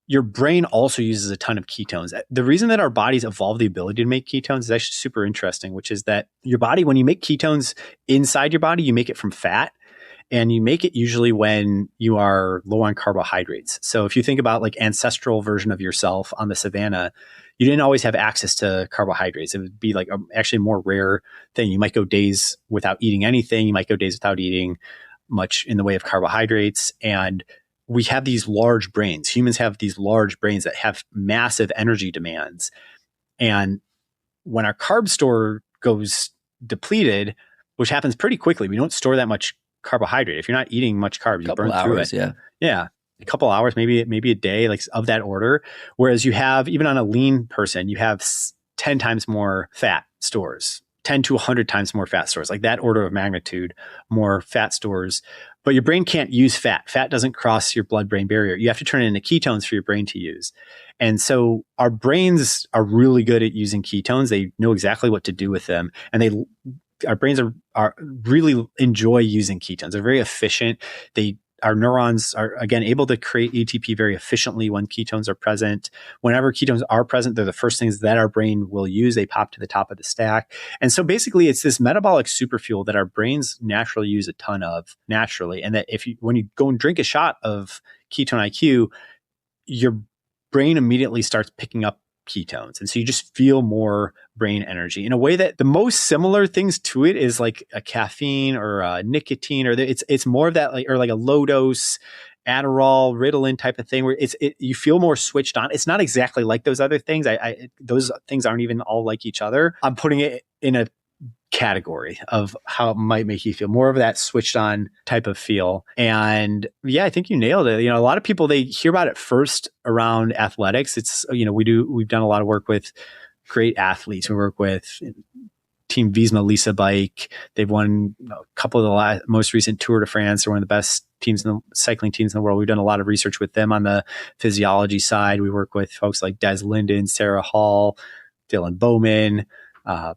Your brain also uses a ton of ketones. The reason that our bodies evolved the ability to make ketones is actually super interesting, which is that your body, when you make ketones inside your body, you make it from fat. And you make it usually when you are low on carbohydrates. So if you think about like ancestral version of yourself on the savannah, you didn't always have access to carbohydrates. It would be like actually a more rare thing. You might go days without eating anything. You might go days without eating much in the way of carbohydrates. And we have these large brains. Humans have these large brains that have massive energy demands. And when our carb store goes depleted, which happens pretty quickly, we don't store that much carbohydrate. If you're not eating much carbs, you burn through it. Yeah. A couple hours, maybe a day, like of that order. Whereas you have, even on a lean person, you have 10 times more fat stores, 10 to 100 times more fat stores, like that order of magnitude, more fat stores. But your brain can't use fat. Fat doesn't cross your blood-brain barrier. You have to turn it into ketones for your brain to use. And so our brains are really good at using ketones. They know exactly what to do with them. And our brains are really enjoy using ketones. They're very efficient. Our neurons are, again, able to create ATP very efficiently when ketones are present. Whenever ketones are present, they're the first things that our brain will use. They pop to the top of the stack. And so basically it's this metabolic superfuel that our brains naturally use a ton of naturally. And that when you go and drink a shot of Ketone-IQ, your brain immediately starts picking up ketones. And so you just feel more brain energy in a way that the most similar things to it is like a caffeine or a nicotine, or it's more of that, or like a low dose Adderall, Ritalin type of thing, where you feel more switched on. It's not exactly like those other things. Those things aren't even all like each other. I'm putting it in a category of how it might make you feel more of that switched on type of feel. And yeah, I think you nailed it. A lot of people, they hear about it first around athletics. It's, we've done a lot of work with great athletes. We work with Team Visma Lisa Bike. They've won a couple of the most recent Tour de France. They're one of the best cycling teams in the world. We've done a lot of research with them on the physiology side. We work with folks like Des Linden, Sarah Hall, Dylan Bowman,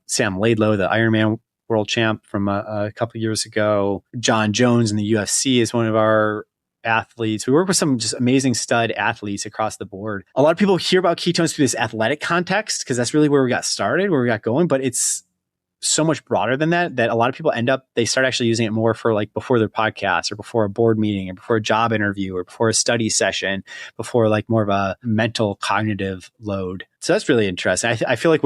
Sam Laidlow, the Ironman world champ from a couple of years ago. John Jones in the UFC is one of our athletes. We work with some just amazing stud athletes across the board. A lot of people hear about ketones through this athletic context because that's really where we got started, where we got going, but it's so much broader than that a lot of people they start actually using it more for like before their podcast or before a board meeting or before a job interview or before a study session, before like more of a mental cognitive load. So that's really interesting. I feel like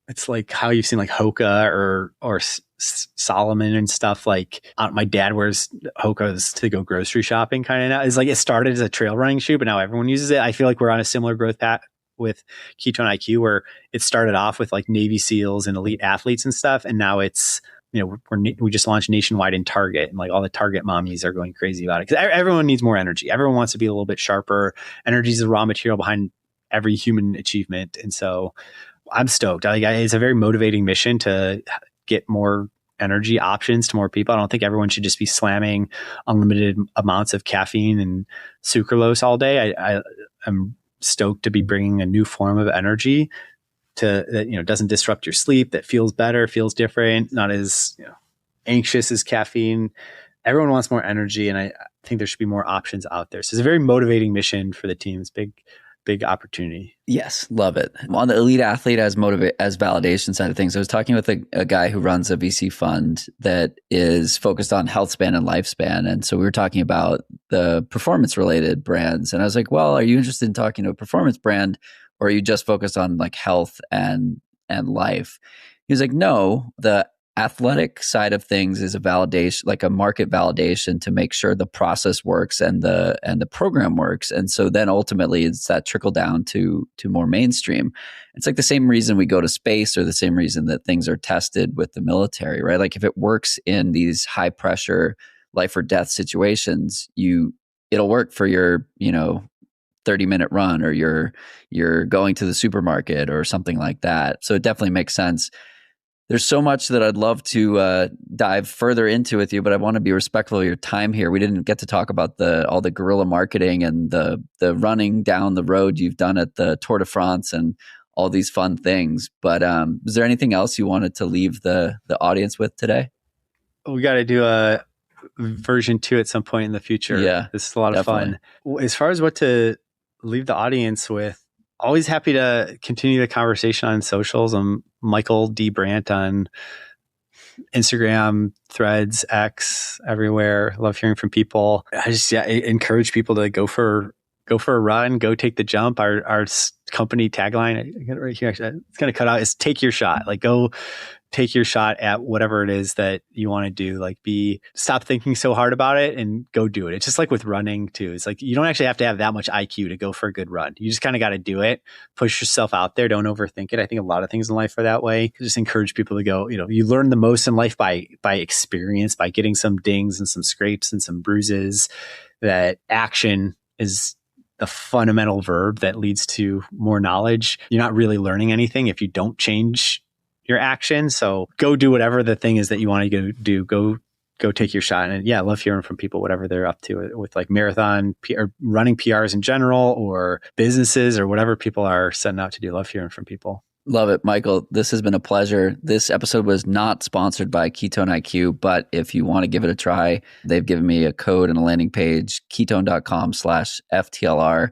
it's like how you've seen like Hoka or Solomon and stuff. Like my dad wears Hokas to go grocery shopping kind of now. It's like it started as a trail running shoe, but now everyone uses it. I feel like we're on a similar growth path with Ketone-IQ, where it started off with like Navy SEALs and elite athletes and stuff. And now it's, we just launched nationwide in Target, and like all the Target mommies are going crazy about it because everyone needs more energy. Everyone wants to be a little bit sharper. Energy is the raw material behind every human achievement. And so I'm stoked. It's a very motivating mission to get more energy options to more people. I don't think everyone should just be slamming unlimited amounts of caffeine and sucralose all day. I'm stoked to be bringing a new form of energy that doesn't disrupt your sleep, that feels better, feels different, not as anxious as caffeine. Everyone wants more energy, and think there should be more options out there. So it's a very motivating mission for the team. It's big opportunity. Yes, love it. On the elite athlete as validation side of things, I was talking with a guy who runs a VC fund that is focused on health span and lifespan. And so we were talking about the performance related brands. And I was like, well, are you interested in talking to a performance brand, or are you just focused on like health and life? He was like, no, the athletic side of things is a validation, like a market validation to make sure the process works and the program works. And so then ultimately it's that trickle down to more mainstream. It's like the same reason we go to space, or the same reason that things are tested with the military, right? Like if it works in these high pressure life or death situations, it'll work for your, 30-minute run, or you're going to the supermarket or something like that. So it definitely makes sense. There's so much that I'd love to dive further into with you, but I want to be respectful of your time here. We didn't get to talk about all the guerrilla marketing and the running down the road you've done at the Tour de France and all these fun things. But is there anything else you wanted to leave the audience with today? We got to do a version 2 at some point in the future. Yeah, this is a lot of fun. As far as what to leave the audience with, always happy to continue the conversation on socials. I'm Michael D. Brandt on Instagram, Threads, X, everywhere. Love hearing from people. I just encourage people to go for a run, go take the jump. Our company tagline, I got it right here, actually, it's going to cut out, is take your shot. Like, go take your shot at whatever it is that you want to do. Like, stop thinking so hard about it and go do it. It's just like with running too. It's like, you don't actually have to have that much IQ to go for a good run. You just kind of got to do it, push yourself out there. Don't overthink it. I think a lot of things in life are that way. Just encourage people to go, you learn the most in life by experience, by getting some dings and some scrapes and some bruises. That action is the fundamental verb that leads to more knowledge. You're not really learning anything if you don't change your action. So go do whatever the thing is that you want to go do. Go take your shot. And I love hearing from people, whatever they're up to with like marathon or running PRs in general, or businesses, or whatever people are setting out to do. Love hearing from people. Love it, Michael. This has been a pleasure. This episode was not sponsored by Ketone-IQ, but if you want to give it a try, they've given me a code and a landing page, ketone.com/FTLR.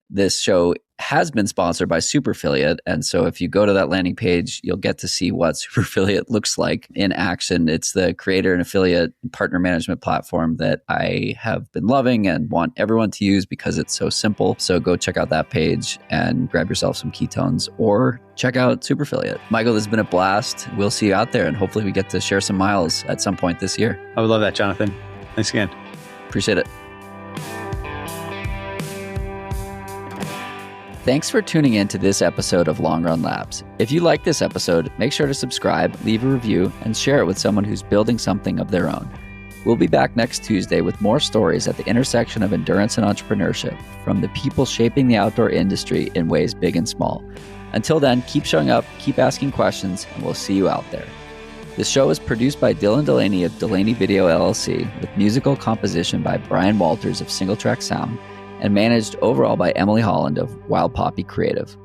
This show has been sponsored by Superfiliate. And so if you go to that landing page, you'll get to see what Superfiliate looks like in action. It's the creator and affiliate partner management platform that I have been loving and want everyone to use because it's so simple. So go check out that page and grab yourself some ketones, or check out Superfiliate. Michael, this has been a blast. We'll see you out there, and hopefully we get to share some miles at some point this year. I would love that, Jonathan. Thanks again. Appreciate it. Thanks for tuning in to this episode of Long Run Labs. If you like this episode, make sure to subscribe, leave a review, and share it with someone who's building something of their own. We'll be back next Tuesday with more stories at the intersection of endurance and entrepreneurship, from the people shaping the outdoor industry in ways big and small. Until then, keep showing up, keep asking questions, and we'll see you out there. This show is produced by Dylan Delaney of Delaney Video LLC, with musical composition by Brian Walters of Single Track Sound, and managed overall by Emily Holland of Wild Poppy Creative.